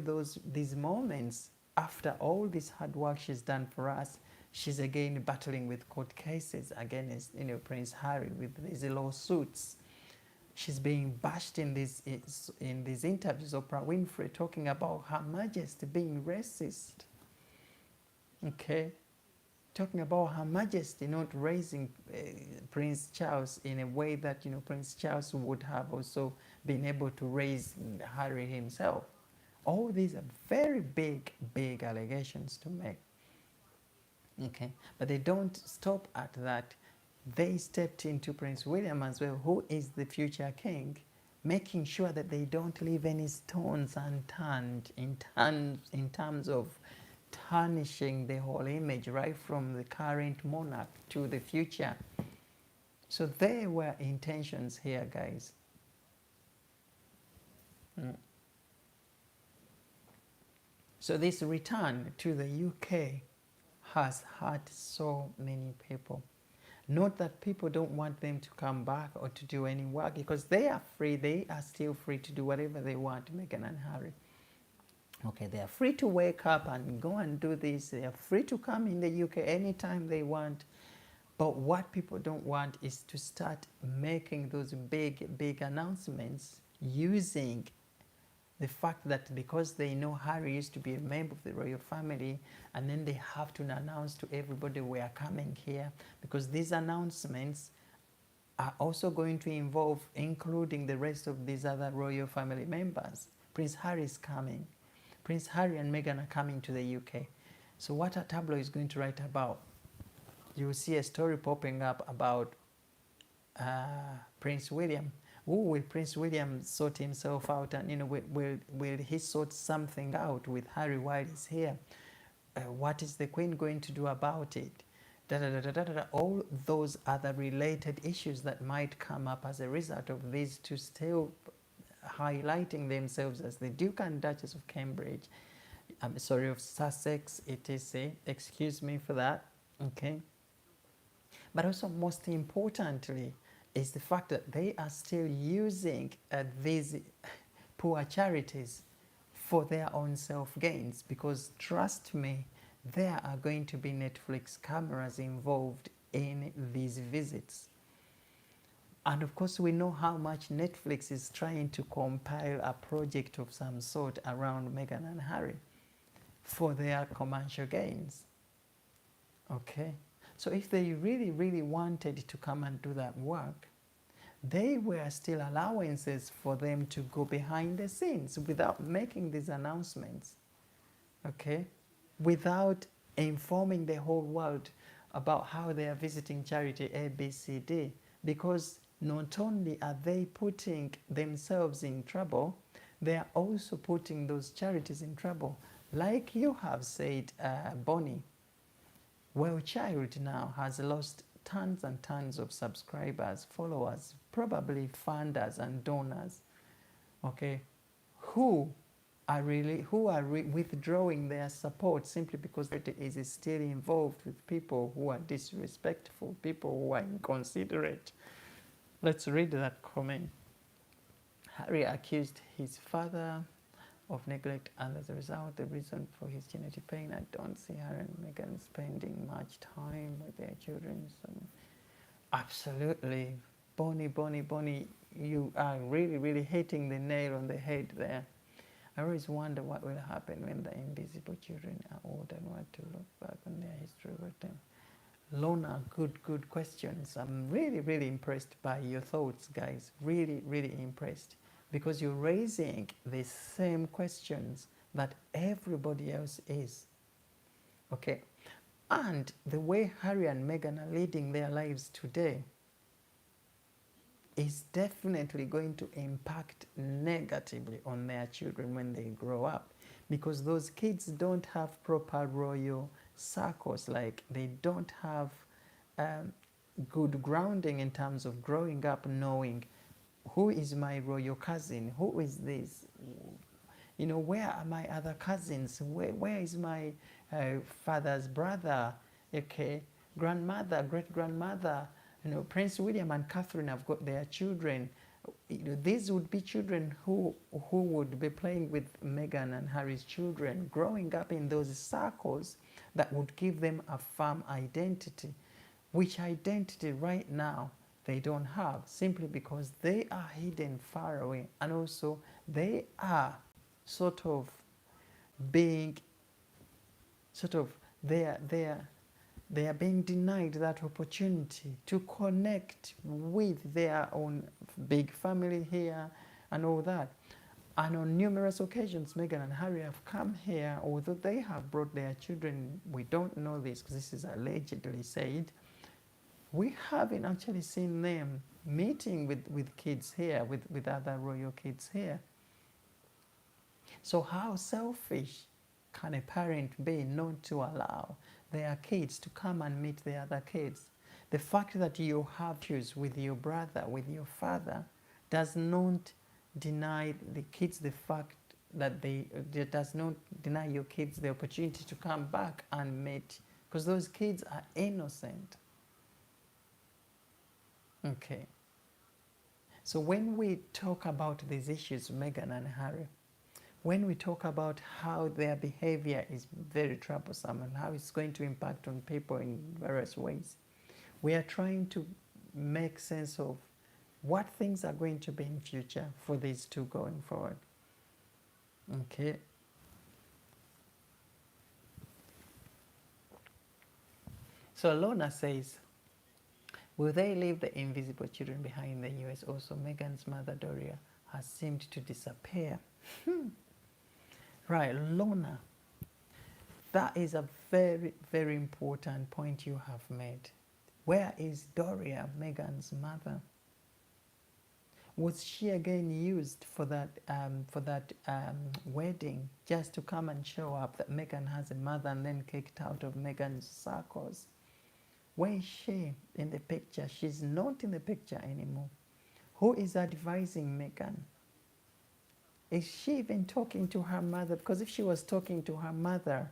these moments after all this hard work she's done for us. She's again battling with court cases against, Prince Harry with these lawsuits. She's being bashed in these interviews. Oprah Winfrey talking about Her Majesty being racist. Okay, talking about Her Majesty not raising Prince Charles in a way that Prince Charles would have also been able to raise Harry himself. All these are very big allegations to make. Okay, but they don't stop at that. They stepped into Prince William as well, who is the future king, making sure that they don't leave any stones unturned in terms of tarnishing the whole image right from the current monarch to the future. So there were intentions here, guys. So this return to the UK has hurt so many people. Not that people don't want them to come back or to do any work, because they are free. They are still free to do whatever they want, Meghan and Harry. Okay, they are free to wake up and go and do this. They are free to come in the UK anytime they want. But what people don't want is to start making those big announcements using the fact that because they know Harry used to be a member of the royal family, and then they have to announce to everybody we are coming here, because these announcements are also going to involve including the rest of these other royal family members. Prince Harry is coming. Prince Harry and Meghan are coming to the UK. So what a tabloid is going to write about? You will see a story popping up about Prince William. Will Prince William sort himself out, and will he sort something out with Harry while he's here? What is the Queen going to do about it? All those other related issues that might come up as a result of these two still highlighting themselves as the Duke and Duchess of Cambridge, of Sussex, etc. Excuse me for that. Okay. But also, most importantly, is the fact that they are still using these poor charities for their own self-gains, because trust me, there are going to be Netflix cameras involved in these visits. And of course, we know how much Netflix is trying to compile a project of some sort around Meghan and Harry for their commercial gains. Okay? So if they really, really wanted to come and do that work, they were still allowances for them to go behind the scenes without making these announcements. Okay? Without informing the whole world about how they are visiting charity ABCD, because not only are they putting themselves in trouble, they are also putting those charities in trouble. Like you have said, Bonnie, Well Child now has lost tons and tons of subscribers, followers, probably funders and donors, okay, who are withdrawing their support simply because it is still involved with people who are disrespectful, people who are inconsiderate. Let's read that comment. Harry accused his father of neglect, and as a result, the reason for his genetic pain. I don't see Harry and Meghan spending much time with their children. So, absolutely, Bonnie, you are really, really hitting the nail on the head there. I always wonder what will happen when the invisible children are old and want to look back on their history with them. Lona, good questions. I'm really, really impressed by your thoughts, guys. Really, really impressed. Because you're raising the same questions that everybody else is. Okay? And the way Harry and Meghan are leading their lives today is definitely going to impact negatively on their children when they grow up. Because those kids don't have proper royal circles, like they don't have good grounding in terms of growing up knowing who is my royal cousin, who is this, you know, where are my other cousins, where is my father's brother, okay, grandmother, great-grandmother, you know, Prince William and Catherine have got their children. You know, these would be children who would be playing with Meghan and Harry's children, growing up in those circles that would give them a firm identity, which identity right now they don't have, simply because they are hidden far away, and also they are sort of being, they are being denied that opportunity to connect with their own big family here and all that. And on numerous occasions, Meghan and Harry have come here, although they have brought their children. We don't know this because this is allegedly said. We haven't actually seen them meeting with kids here, with other royal kids here. So how selfish can a parent be not to allow their kids to come and meet the other kids? The fact that you have issues with your brother, with your father, does not deny the kids the fact that it does not deny your kids the opportunity to come back and meet, because those kids are innocent. Okay. So when we talk about these issues, Meghan and Harry, when we talk about how their behavior is very troublesome and how it's going to impact on people in various ways, we are trying to make sense of what things are going to be in future for these two going forward. Okay. So Lona says, will they leave the invisible children behind in the US? Also, Meghan's mother, Doria, has seemed to disappear. Right, Lona, that is a very, very important point you have made. Where is Doria, Meghan's mother? Was she again used for that wedding, just to come and show up that Meghan has a mother and then kicked out of Meghan's circles? Where is she in the picture? She's not in the picture anymore. Who is advising Meghan? Is she even talking to her mother? Because if she was talking to her mother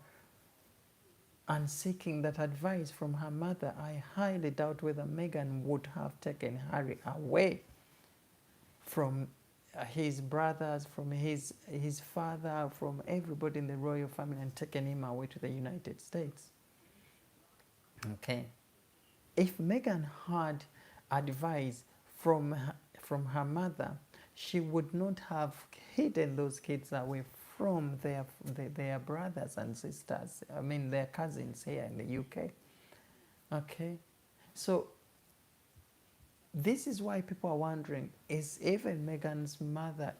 and seeking that advice from her mother, I highly doubt whether Meghan would have taken Harry away from his brothers, from his father, from everybody in the royal family, and taken him away to the United States. Okay. If Meghan had advice from her mother, she would not have hidden those kids away from their brothers and sisters. I mean, their cousins here in the UK. Okay. So this is why people are wondering, is even Meghan's mother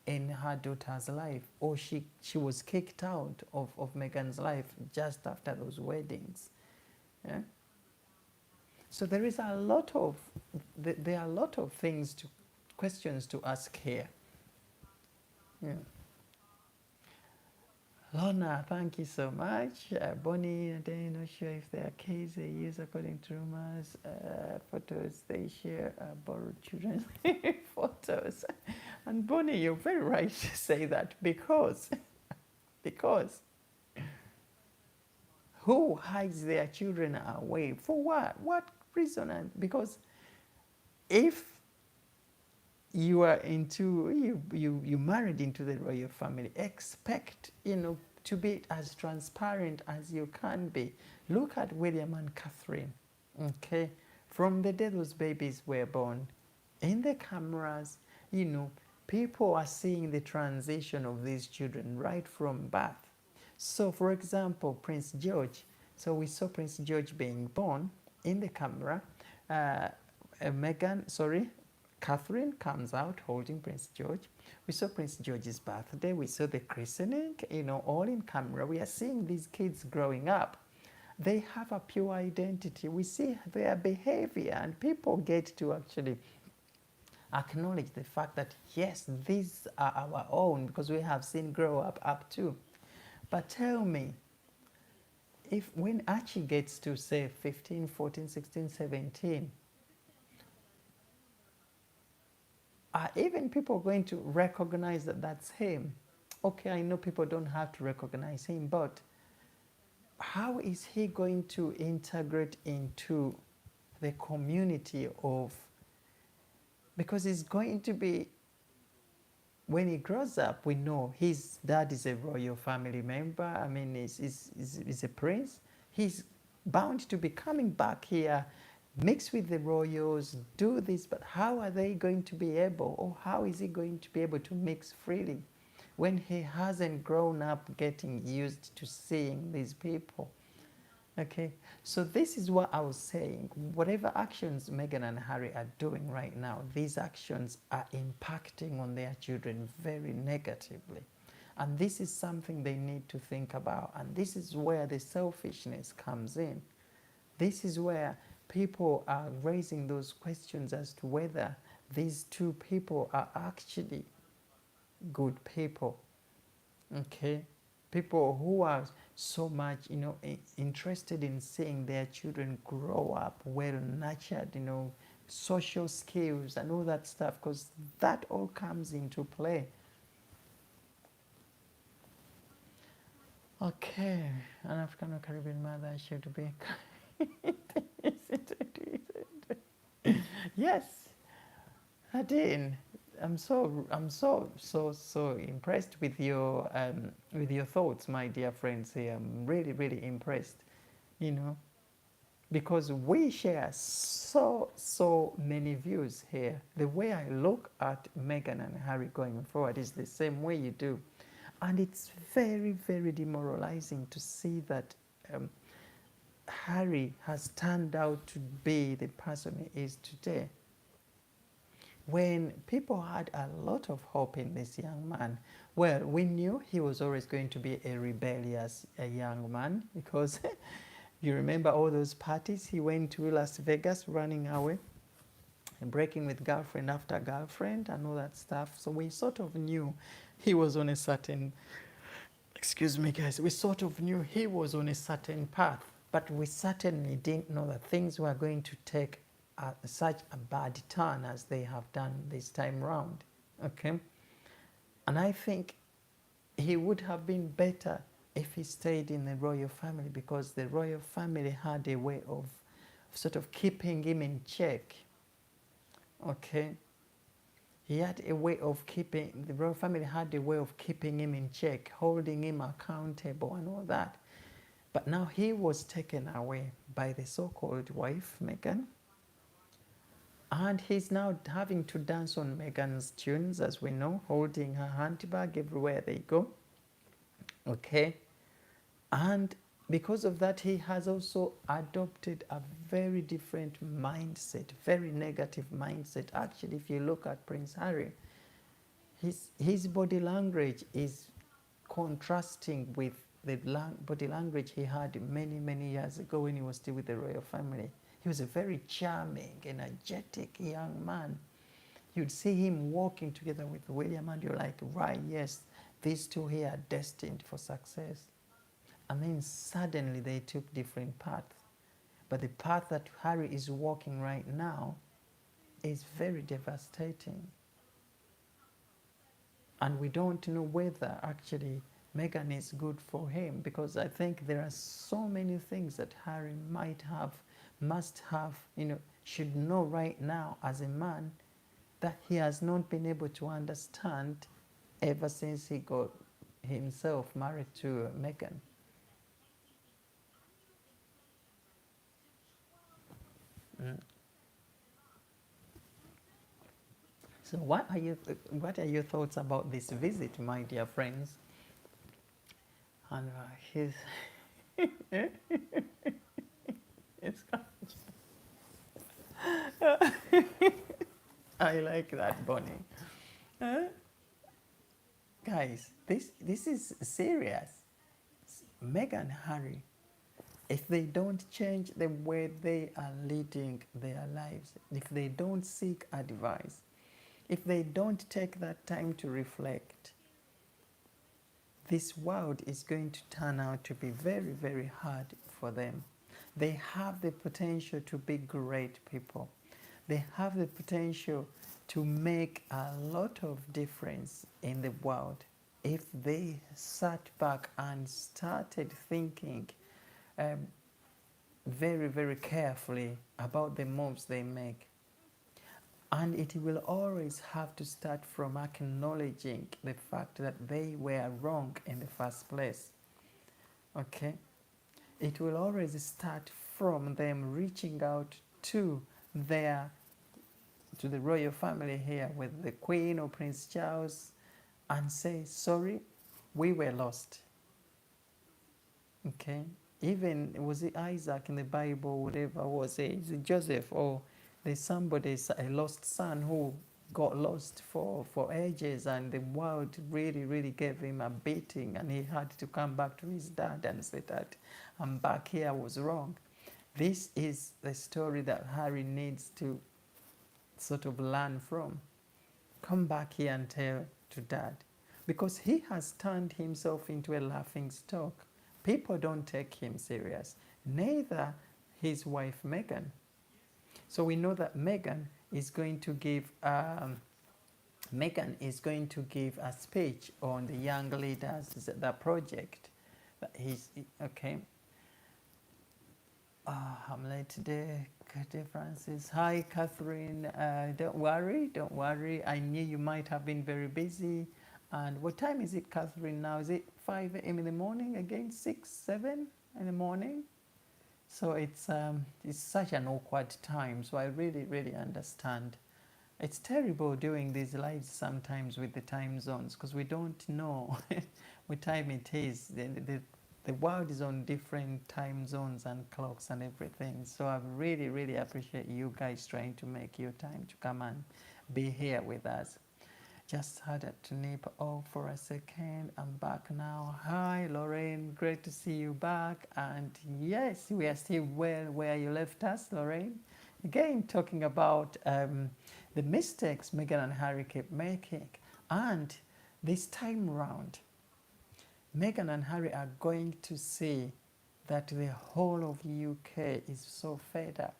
in her daughter's life, or she was kicked out of Meghan's life just after those weddings? Yeah? So there is a lot of, there are a lot of things to, questions to ask here. Yeah. Lorna, thank you so much. Bonnie, I'm not sure if there are kids they use according to rumors. Photos they share borrowed children's photos. And Bonnie, you're very right to say that because who hides their children away? For what? What reason? And because if you are into, you married into the royal family, expect, to be as transparent as you can be. Look at William and Catherine, okay? From the day those babies were born, in the cameras, people are seeing the transition of these children right from birth. So, for example, Prince George, so we saw Prince George being born in the camera. Catherine comes out holding Prince George. We saw Prince George's birthday. We saw the christening, all in camera. We are seeing these kids growing up. They have a pure identity. We see their behavior, and people get to actually acknowledge the fact that, yes, these are our own, because we have seen grow up too. But tell me, if when Archie gets to, say, 15, 14, 16, 17, are even people going to recognize that that's him? Okay, I know people don't have to recognize him, but how is he going to integrate into the community of, because he's going to be, when he grows up, we know his dad is a royal family member. I mean, he's a prince. He's bound to be coming back here, mix with the royals, do this, but how are they going to be able, or how is he going to be able to mix freely when he hasn't grown up getting used to seeing these people? Okay, so this is what I was saying. Whatever actions Meghan and Harry are doing right now, these actions are impacting on their children very negatively. And this is something they need to think about. And this is where the selfishness comes in. This is where people are raising those questions as to whether these two people are actually good people. Okay? People who are so much, interested in seeing their children grow up well nurtured, social skills and all that stuff, because that all comes into play. Okay, an African or Caribbean mother should be. Yes, Nadine, I'm so impressed with your thoughts, my dear friends here. I'm really impressed, because we share so many views here. The way I look at Meghan and Harry going forward is the same way you do, and it's very demoralizing to see that Harry has turned out to be the person he is today. When people had a lot of hope in this young man, well, we knew he was always going to be a rebellious young man, because you remember all those parties he went to Las Vegas, running away and breaking with girlfriend after girlfriend and all that stuff. So we sort of knew he was on a certain, excuse me guys, we sort of knew he was on a certain path, but we certainly didn't know that things were going to take such a bad turn as they have done this time round. Okay, and I think he would have been better if he stayed in the royal family, because the royal family had a way of sort of keeping him in check. Okay, He had a way of keeping, the royal family had a way of keeping him in check, holding him accountable and all that. But now he was taken away by the so-called wife, Meghan. And he's now having to dance on Meghan's tunes, as we know, holding her handbag everywhere they go. Okay? And because of that, he has also adopted a very different mindset, very negative mindset. Actually, if you look at Prince Harry, his body language is contrasting with the body language he had many, many years ago when he was still with the royal family. He was a very charming, energetic young man. You'd see him walking together with William, and you're like, right, yes, these two here are destined for success. And then suddenly they took different paths. But the path that Harry is walking right now is very devastating. And we don't know whether actually Meghan is good for him, because I think there are so many things that Harry might have, must have, should know right now as a man that he has not been able to understand ever since he got himself married to Meghan. Mm. So what are your thoughts about this visit, my dear friends? And his it's I like that, Bonnie. Uh, guys, this is serious. Meghan and Harry, if they don't change the way they are leading their lives, if they don't seek advice, if they don't take that time to reflect, this world is going to turn out to be very, very hard for them. They have the potential to be great people. They have the potential to make a lot of difference in the world if they sat back and started thinking very, very carefully about the moves they make. And it will always have to start from acknowledging the fact that they were wrong in the first place. Okay? It will always start from them reaching out to the royal family here with the Queen or Prince Charles and say, sorry, we were lost. Okay? Even, was it Isaac in the Bible, whatever was it? Is it Joseph, or there's somebody, a lost son who got lost for ages, and the world really, really gave him a beating, and he had to come back to his dad and say that I'm back here, I was wrong. This is the story that Harry needs to sort of learn from. Come back here and tell to dad. Because he has turned himself into a laughing stock. People don't take him serious. Neither his wife Meghan. So we know that Meghan is going to give a speech on the young leaders, the project. He's okay. I'm late today. Good Francis. Hi, Catherine. Don't worry. I knew you might have been very busy. And what time is it, Catherine, now? Is it 5 a.m. in the morning again? 6, 7 in the morning? So it's such an awkward time. So I really, really understand. It's terrible doing these lives sometimes with the time zones, because we don't know what time it is. The world is on different time zones and clocks and everything. So I really, really appreciate you guys trying to make your time to come and be here with us. Just had to nip off for a second. I'm back now. Hi, Lorraine. Great to see you back. And yes, we are still well where you left us, Lorraine. Again, talking about the mistakes Meghan and Harry keep making. And this time round, Meghan and Harry are going to see that the whole of UK is so fed up,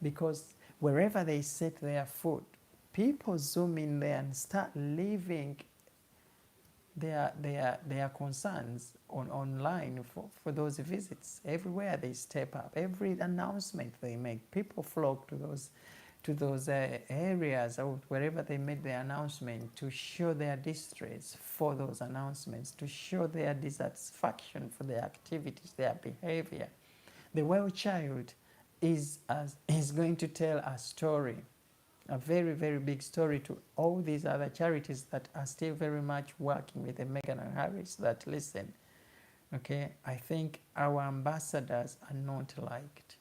because wherever they set their foot, people zoom in there and start leaving their concerns online for those visits. Everywhere they step up, every announcement they make, people flock to those areas or wherever they made the announcement, to show their distress for those announcements, to show their dissatisfaction for their activities, their behavior. The well child is going to tell a story, a very, very big story to all these other charities that are still very much working with the Meghan and Harry's, that listen, okay, I think our ambassadors are not liked.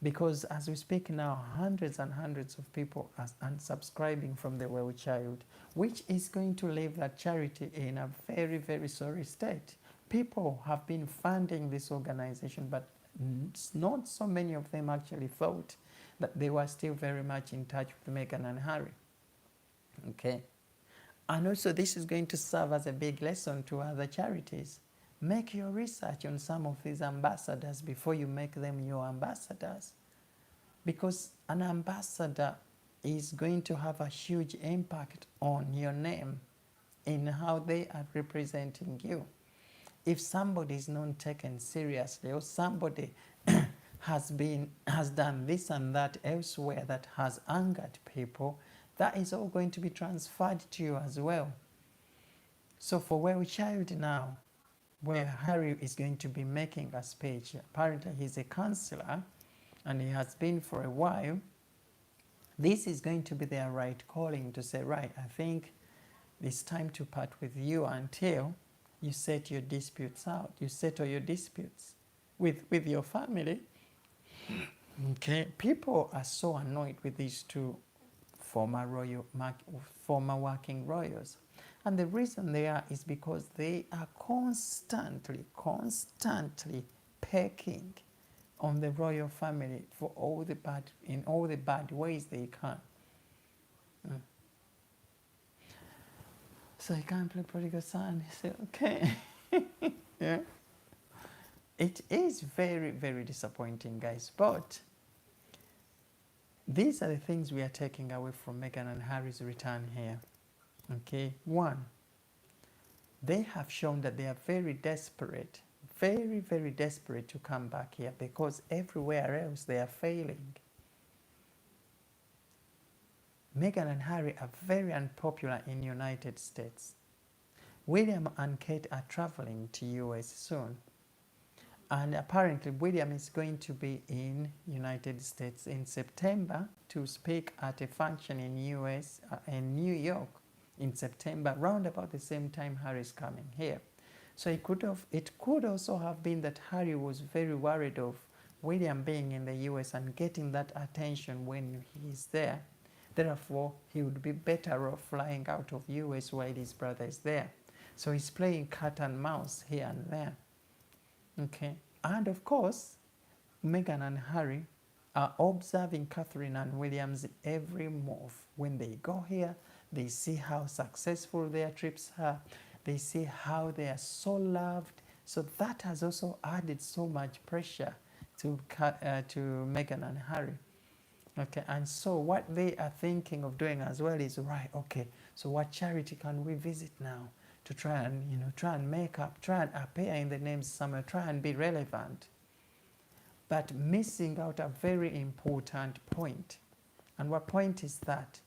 Because as we speak now, hundreds and hundreds of people are unsubscribing from the Well Child, which is going to leave that charity in a very, very sorry state. People have been funding this organization, but not so many of them actually thought that they were still very much in touch with Meghan and Harry. Okay? And also this is going to serve as a big lesson to other charities. Make your research on some of these ambassadors before you make them your ambassadors. Because an ambassador is going to have a huge impact on your name in how they are representing you. If somebody is not taken seriously, or somebody has done this and that elsewhere that has angered people, that is all going to be transferred to you as well. So for Well Child now, where Harry is going to be making a speech, apparently he's a counselor and he has been for a while, this is going to be their right calling to say, right, I think it's time to part with you until you set your disputes out. You settle your disputes with your family. Okay, people are so annoyed with these two former working royals. And the reason they are is because they are constantly pecking on the royal family for in all the bad ways they can. So you can't play prodigal son. He said, okay. Yeah. It is very, very disappointing, guys. But these are the things we are taking away from Meghan and Harry's return here. Okay. One, they have shown that they are very desperate, very, very desperate to come back here because everywhere else they are failing. Meghan and Harry are very unpopular in the United States. William and Kate are traveling to US soon. And apparently William is going to be in United States in September to speak at a function in US, in New York in September, round about the same time Harry is coming here. So it could also have been that Harry was very worried of William being in the US and getting that attention when he is there. Therefore, he would be better off flying out of US while his brother is there. So he's playing cat and mouse here and there. Okay. And of course, Meghan and Harry are observing Catherine and William's every move. When they go here, they see how successful their trips are. They see how they are so loved. So that has also added so much pressure to Meghan and Harry. Okay, and so what they are thinking of doing as well is, right, okay, so what charity can we visit now to try and make up, try and appear in the names somewhere, try and be relevant, but missing out a very important point. And what point is that?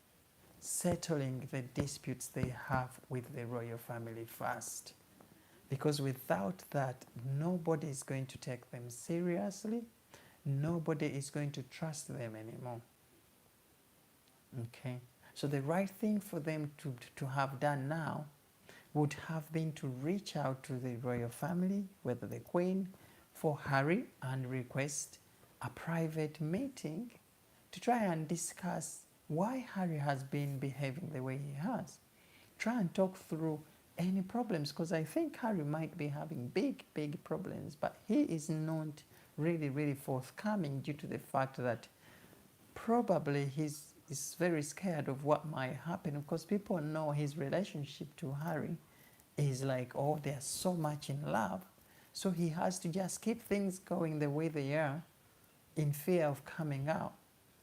Settling the disputes they have with the royal family first. Because without that, nobody is going to take them seriously. Nobody is going to trust them anymore. Okay, so the right thing for them to have done now would have been to reach out to the royal family, whether the Queen, for Harry, and request a private meeting to try and discuss why Harry has been behaving the way he has. Try and talk through any problems, because I think Harry might be having big problems, but he is not really forthcoming due to the fact that probably he's very scared of what might happen. Of course, people know his relationship to Harry is like, oh, they're so much in love. So he has to just keep things going the way they are in fear of coming out.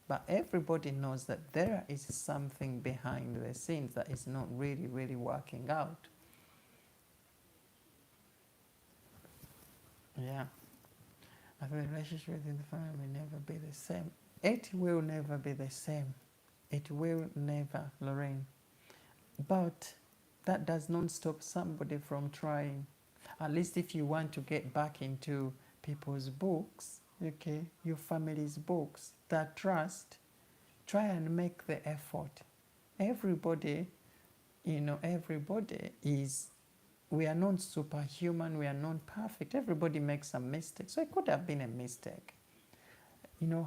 But everybody knows that there is something behind the scenes that is not really working out. Yeah. I think the relationship within the family will never be the same. it will never be the same. It will never, Lorraine. But that does not stop somebody from trying. At least if you want to get back into people's books, okay, your family's books, that trust, try and make the effort. Everybody, everybody is, we are not superhuman, we are not perfect. Everybody makes some mistakes. So it could have been a mistake.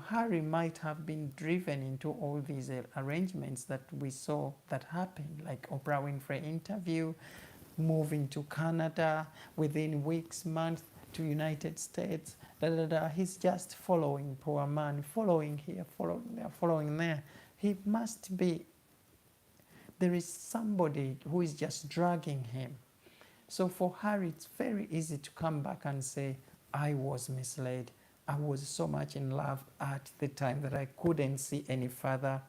Harry might have been driven into all these arrangements that we saw that happened, like Oprah Winfrey interview, moving to Canada, within weeks, months to United States, He's just following, poor man, following here, following there, following there. He must be, there is somebody who is just dragging him. So for Harry, it's very easy to come back and say, I was misled. I was so much in love at the time that I couldn't see any further.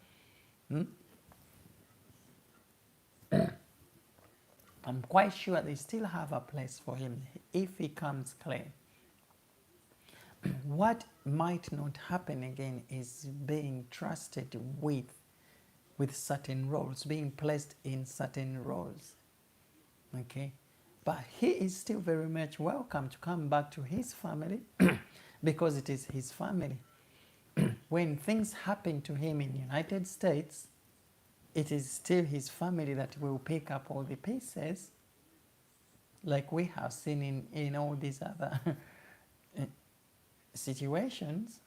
I'm quite sure they still have a place for him if he comes clean. What might not happen again is being trusted with certain roles, being placed in certain roles. Okay? But he is still very much welcome to come back to his family because it is his family. When things happen to him in the United States, it is still his family that will pick up all the pieces, like we have seen in all these other situations.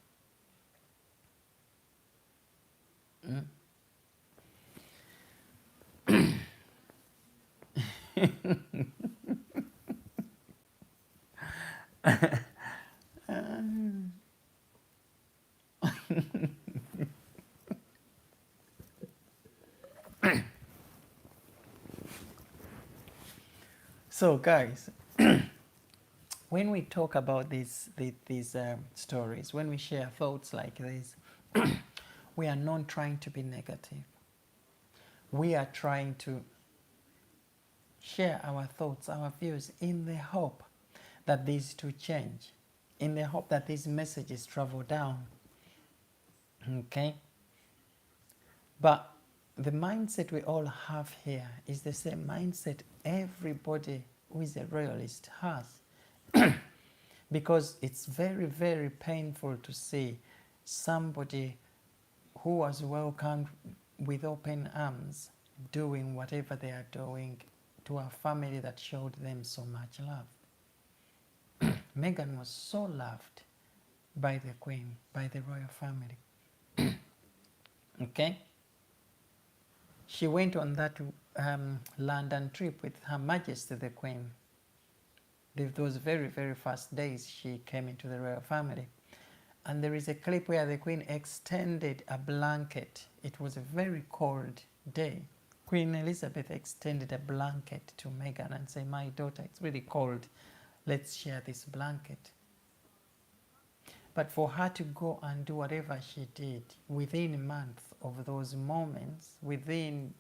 So guys, when we talk about these stories, when we share thoughts like this, we are not trying to be negative. We are trying to share our thoughts, our views, in the hope that these two change, in the hope that these messages travel down. Okay? But the mindset we all have here is the same mindset everybody who is a royalist has. Because it's very, very painful to see somebody who was welcomed with open arms doing whatever they are doing to a family that showed them so much love. Meghan was so loved by the Queen, by the royal family. Okay? She went on that London trip with Her Majesty the Queen. Those very, very first days she came into the royal family. And there is a clip where the Queen extended a blanket. It was a very cold day. Queen Elizabeth extended a blanket to Meghan and said, my daughter, it's really cold. Let's share this blanket. But for her to go and do whatever she did within months of those moments, within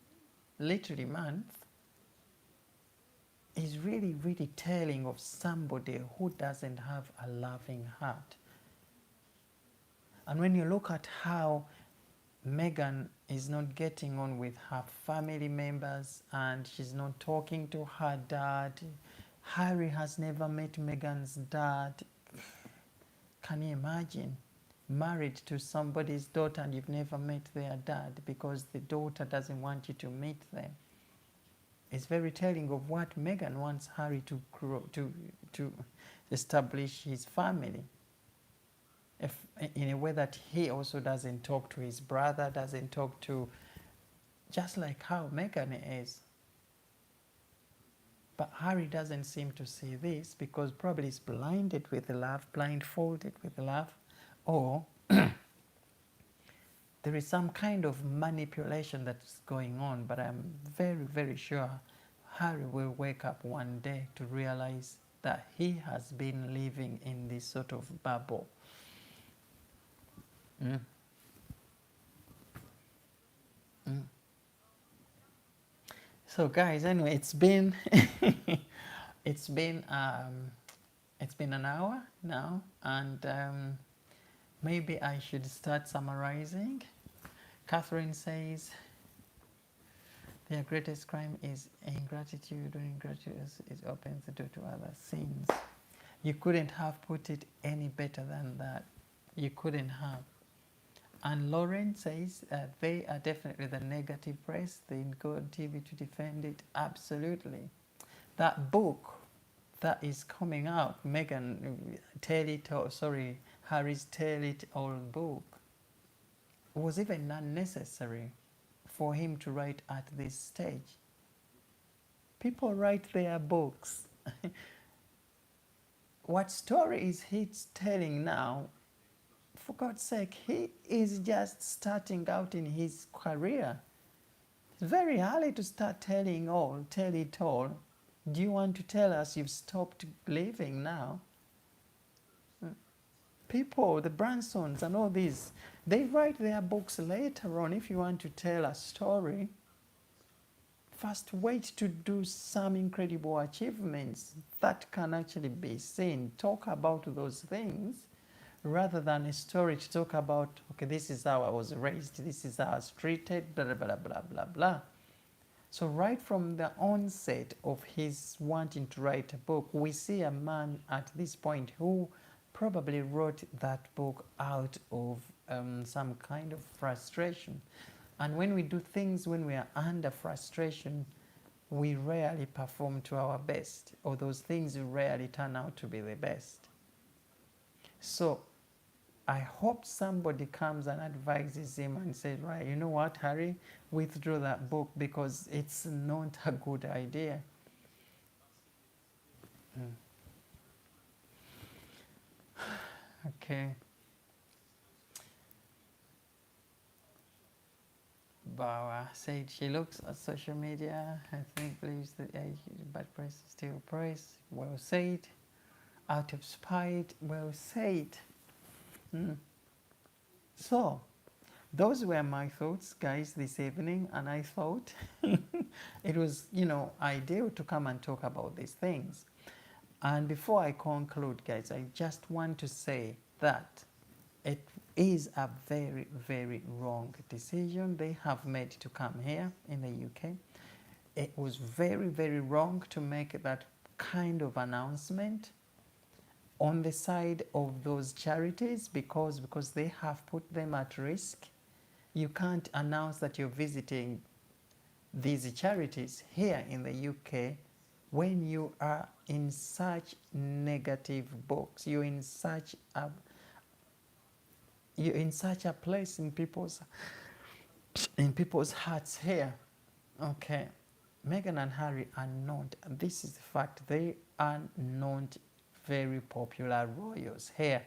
literally months, is really, really telling of somebody who doesn't have a loving heart. And when you look at how Meghan is not getting on with her family members and she's not talking to her dad, Harry has never met Meghan's dad. Can you imagine? Married to somebody's daughter and you've never met their dad because the daughter doesn't want you to meet them. It's very telling of what Meghan wants Harry to grow, to establish his family. In a way that he also doesn't talk to his brother, doesn't talk to, just like how Meghan is. But Harry doesn't seem to see this because probably he's blinded with love, blindfolded with love, or there is some kind of manipulation that's going on, but I'm very, very sure Harry will wake up one day to realize that he has been living in this sort of bubble. So guys, anyway, it's been it's been an hour now, and Maybe I should start summarizing. Catherine says, their greatest crime is ingratitude. When ingratitude it opens the door to other sins. You couldn't have put it any better than that. You couldn't have. And Lauren says they are definitely the negative press. They go on TV to defend it. Absolutely. That book that is coming out, Meghan, Harry's Tell It All book, was even unnecessary for him to write at this stage. People write their books. What story is he telling now? For God's sake, he is just starting out in his career. It's very early to start tell it all. Do you want to tell us you've stopped living now? People, the Bransons and all these, they write their books later on. If you want to tell a story, first wait to do some incredible achievements that can actually be seen. Talk about those things rather than a story to talk about, okay, this is how I was raised, this is how I was treated, blah, blah, blah, blah, blah. So right from the onset of his wanting to write a book, we see a man at this point who probably wrote that book out of some kind of frustration. And when we do things when we are under frustration, we rarely perform to our best, or those things rarely turn out to be the best. So I hope somebody comes and advises him and says, right, you know what, Harry, withdraw that book because it's not a good idea. Okay. Bawa said she looks at social media, I think believes that bad press is still praise. Well said. Out of spite, well said. So, those were my thoughts, guys, this evening, and I thought it was, ideal to come and talk about these things. And before I conclude, guys, I just want to say that it is a very, very wrong decision they have made to come here in the UK. It was very, very wrong to make that kind of announcement on the side of those charities because they have put them at risk. You can't announce that you're visiting these charities here in the UK when you are in such negative books. You're in such a place in people's hearts here. Okay. Meghan and Harry are not, this is the fact, they are not very popular royals here.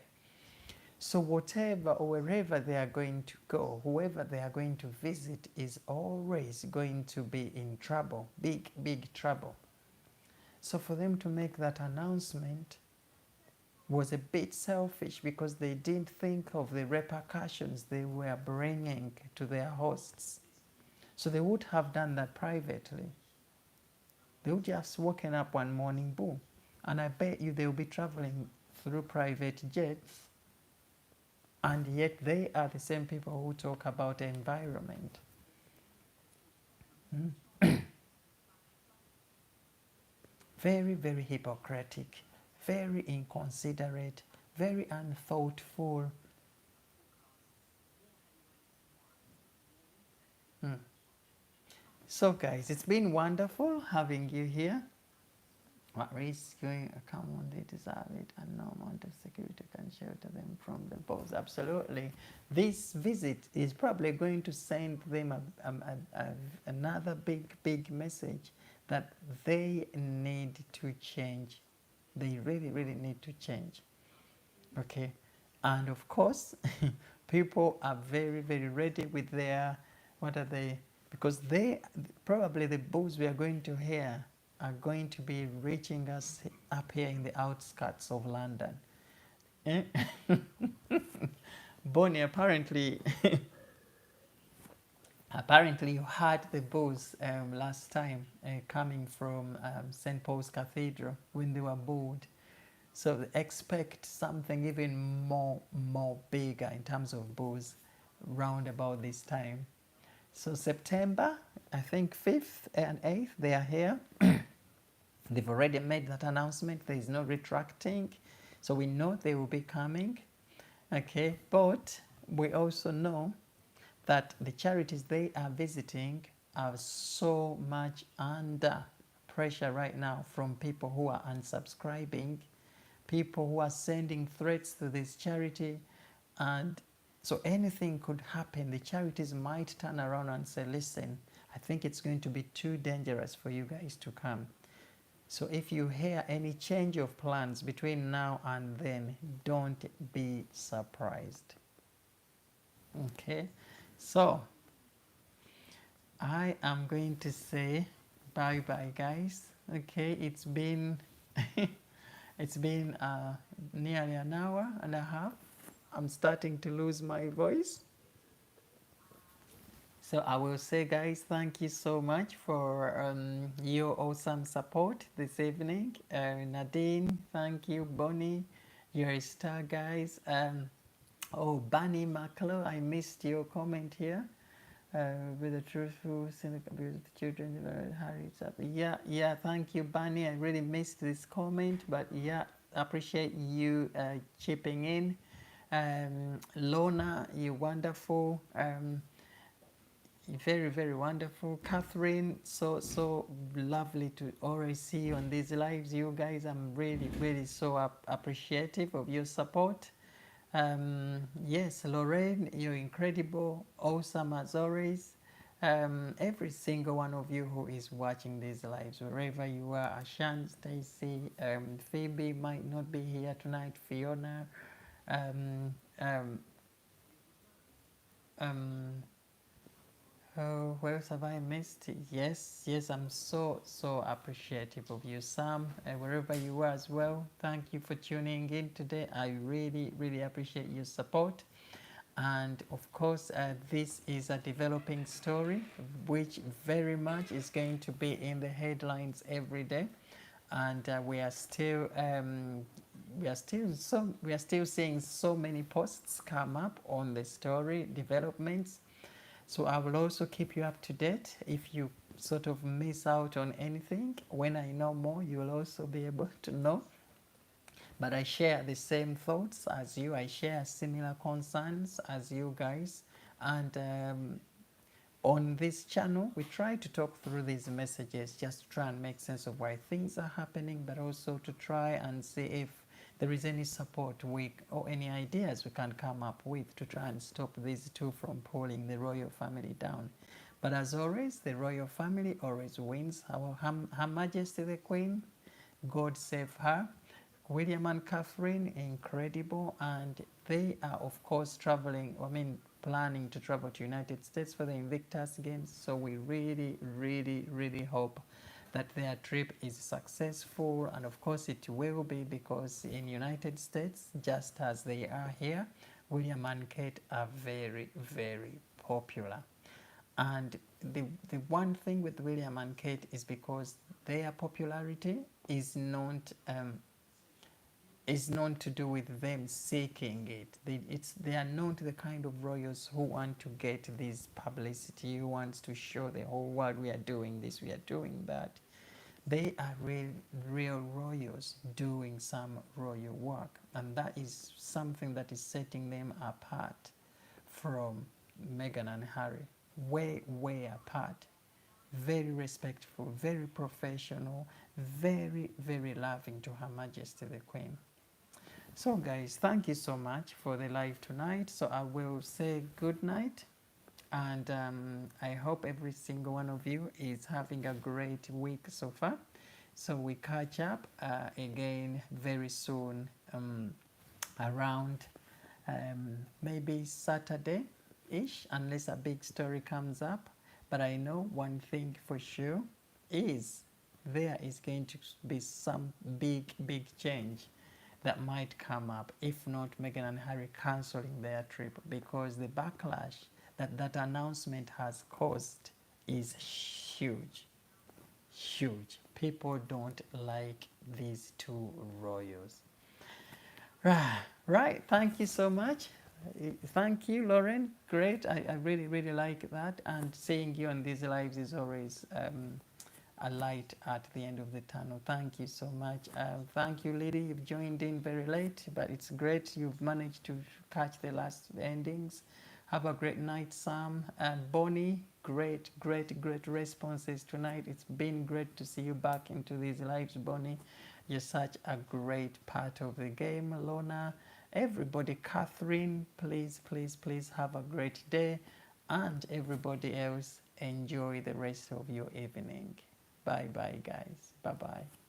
So whatever or wherever they are going to go, whoever they are going to visit is always going to be in trouble, big, big trouble. So for them to make that announcement was a bit selfish because they didn't think of the repercussions they were bringing to their hosts. So they would have done that privately. They would just woken up one morning, boom, and I bet you they'll be traveling through private jets, and yet they are the same people who talk about the environment. Very, very hypocritical, very inconsiderate, very unthoughtful. So guys, it's been wonderful having you here. What risk going? Come on, they deserve it, and no amount of security can shelter them from the bulls. Absolutely. This visit is probably going to send them another big, big message that they need to change. They really, really need to change. Okay. And of course, people are very, very ready with their, what are they? Because they, probably the bulls we are going to hear are going to be reaching us up here in the outskirts of London. Bonnie, apparently you heard the bulls last time coming from St. Paul's Cathedral when they were booed. So expect something even more bigger in terms of booze round about this time. So September, I think 5th and 8th, they are here. They've already made that announcement. There is no retracting. So we know they will be coming. Okay, but we also know that the charities they are visiting are so much under pressure right now from people who are unsubscribing, people who are sending threats to this charity, and so anything could happen. The charities might turn around and say, listen, I think it's going to be too dangerous for you guys to come. So if you hear any change of plans between now and then, don't be surprised. Okay, so I am going to say bye bye, guys. Okay, it's been it's been nearly an hour and a half. I'm starting to lose my voice. So I will say, guys, thank you so much for your awesome support this evening. Nadine, thank you. Bonnie, you're a star, guys. Oh, Bunny Maklo, I missed your comment here. With the truthful, cynical, with the children, Harry. Yeah, thank you, Bunny. I really missed this comment, but yeah, appreciate you chipping in. Lorna, you're wonderful. Very wonderful. Catherine, so lovely to always see you on these lives. You guys, I'm really so appreciative of your support. Yes, Lorraine, you're incredible, awesome as always. Every single one of you who is watching these lives, wherever you are, Ashan, Stacy, Phoebe might not be here tonight, Fiona, um, um, um, oh, where else have I missed? Yes, I'm so appreciative of you, Sam, wherever you are as well. Thank you for tuning in today. I really appreciate your support. And of course, this is a developing story, which very much is going to be in the headlines every day. And we are still seeing so many posts come up on the story developments. So I will also keep you up to date. If you sort of miss out on anything, when I know more, you will also be able to know. But I share the same thoughts as you. I share similar concerns as you guys. And on this channel, we try to talk through these messages just to try and make sense of why things are happening, but also to try and see if there is any support or any ideas we can come up with to try and stop these two from pulling the royal family down. But as always, the royal family always wins. Her Majesty the Queen, God save her. William and Catherine, incredible, and they are of course planning to travel to United States for the Invictus Games. So we really hope that their trip is successful, and of course it will be, because in United States, just as they are here, William and Kate are very popular. And the one thing with William and Kate is because their popularity is not to do with them seeking it. They are not the kind of royals who want to get this publicity, who wants to show the whole world we are doing this, we are doing that. They are real royals doing some royal work, and that is something that is setting them apart from Meghan and Harry. Way apart. Very respectful, very professional, very loving to Her Majesty the Queen. So guys, thank you so much for the live tonight. So I will say good night, and I hope every single one of you is having a great week so far. So we catch up again very soon, around maybe Saturday-ish, unless a big story comes up. But I know one thing for sure is there is going to be some big change that might come up, if not Meghan and Harry cancelling their trip, because the backlash that announcement has caused is huge. People don't like these two royals. Right. Thank you so much. Thank you, Lauren. Great. I really, really like that. And seeing you on these lives is always a light at the end of the tunnel. Thank you so much. Thank you, Lady. You've joined in very late, but it's great you've managed to catch the last endings. Have a great night, Sam. And Bonnie, great, great, great responses tonight. It's been great to see you back into these lives, Bonnie. You're such a great part of the game, Lona. Everybody, Catherine, please, please, please have a great day. And everybody else, enjoy the rest of your evening. Bye bye, guys. Bye bye.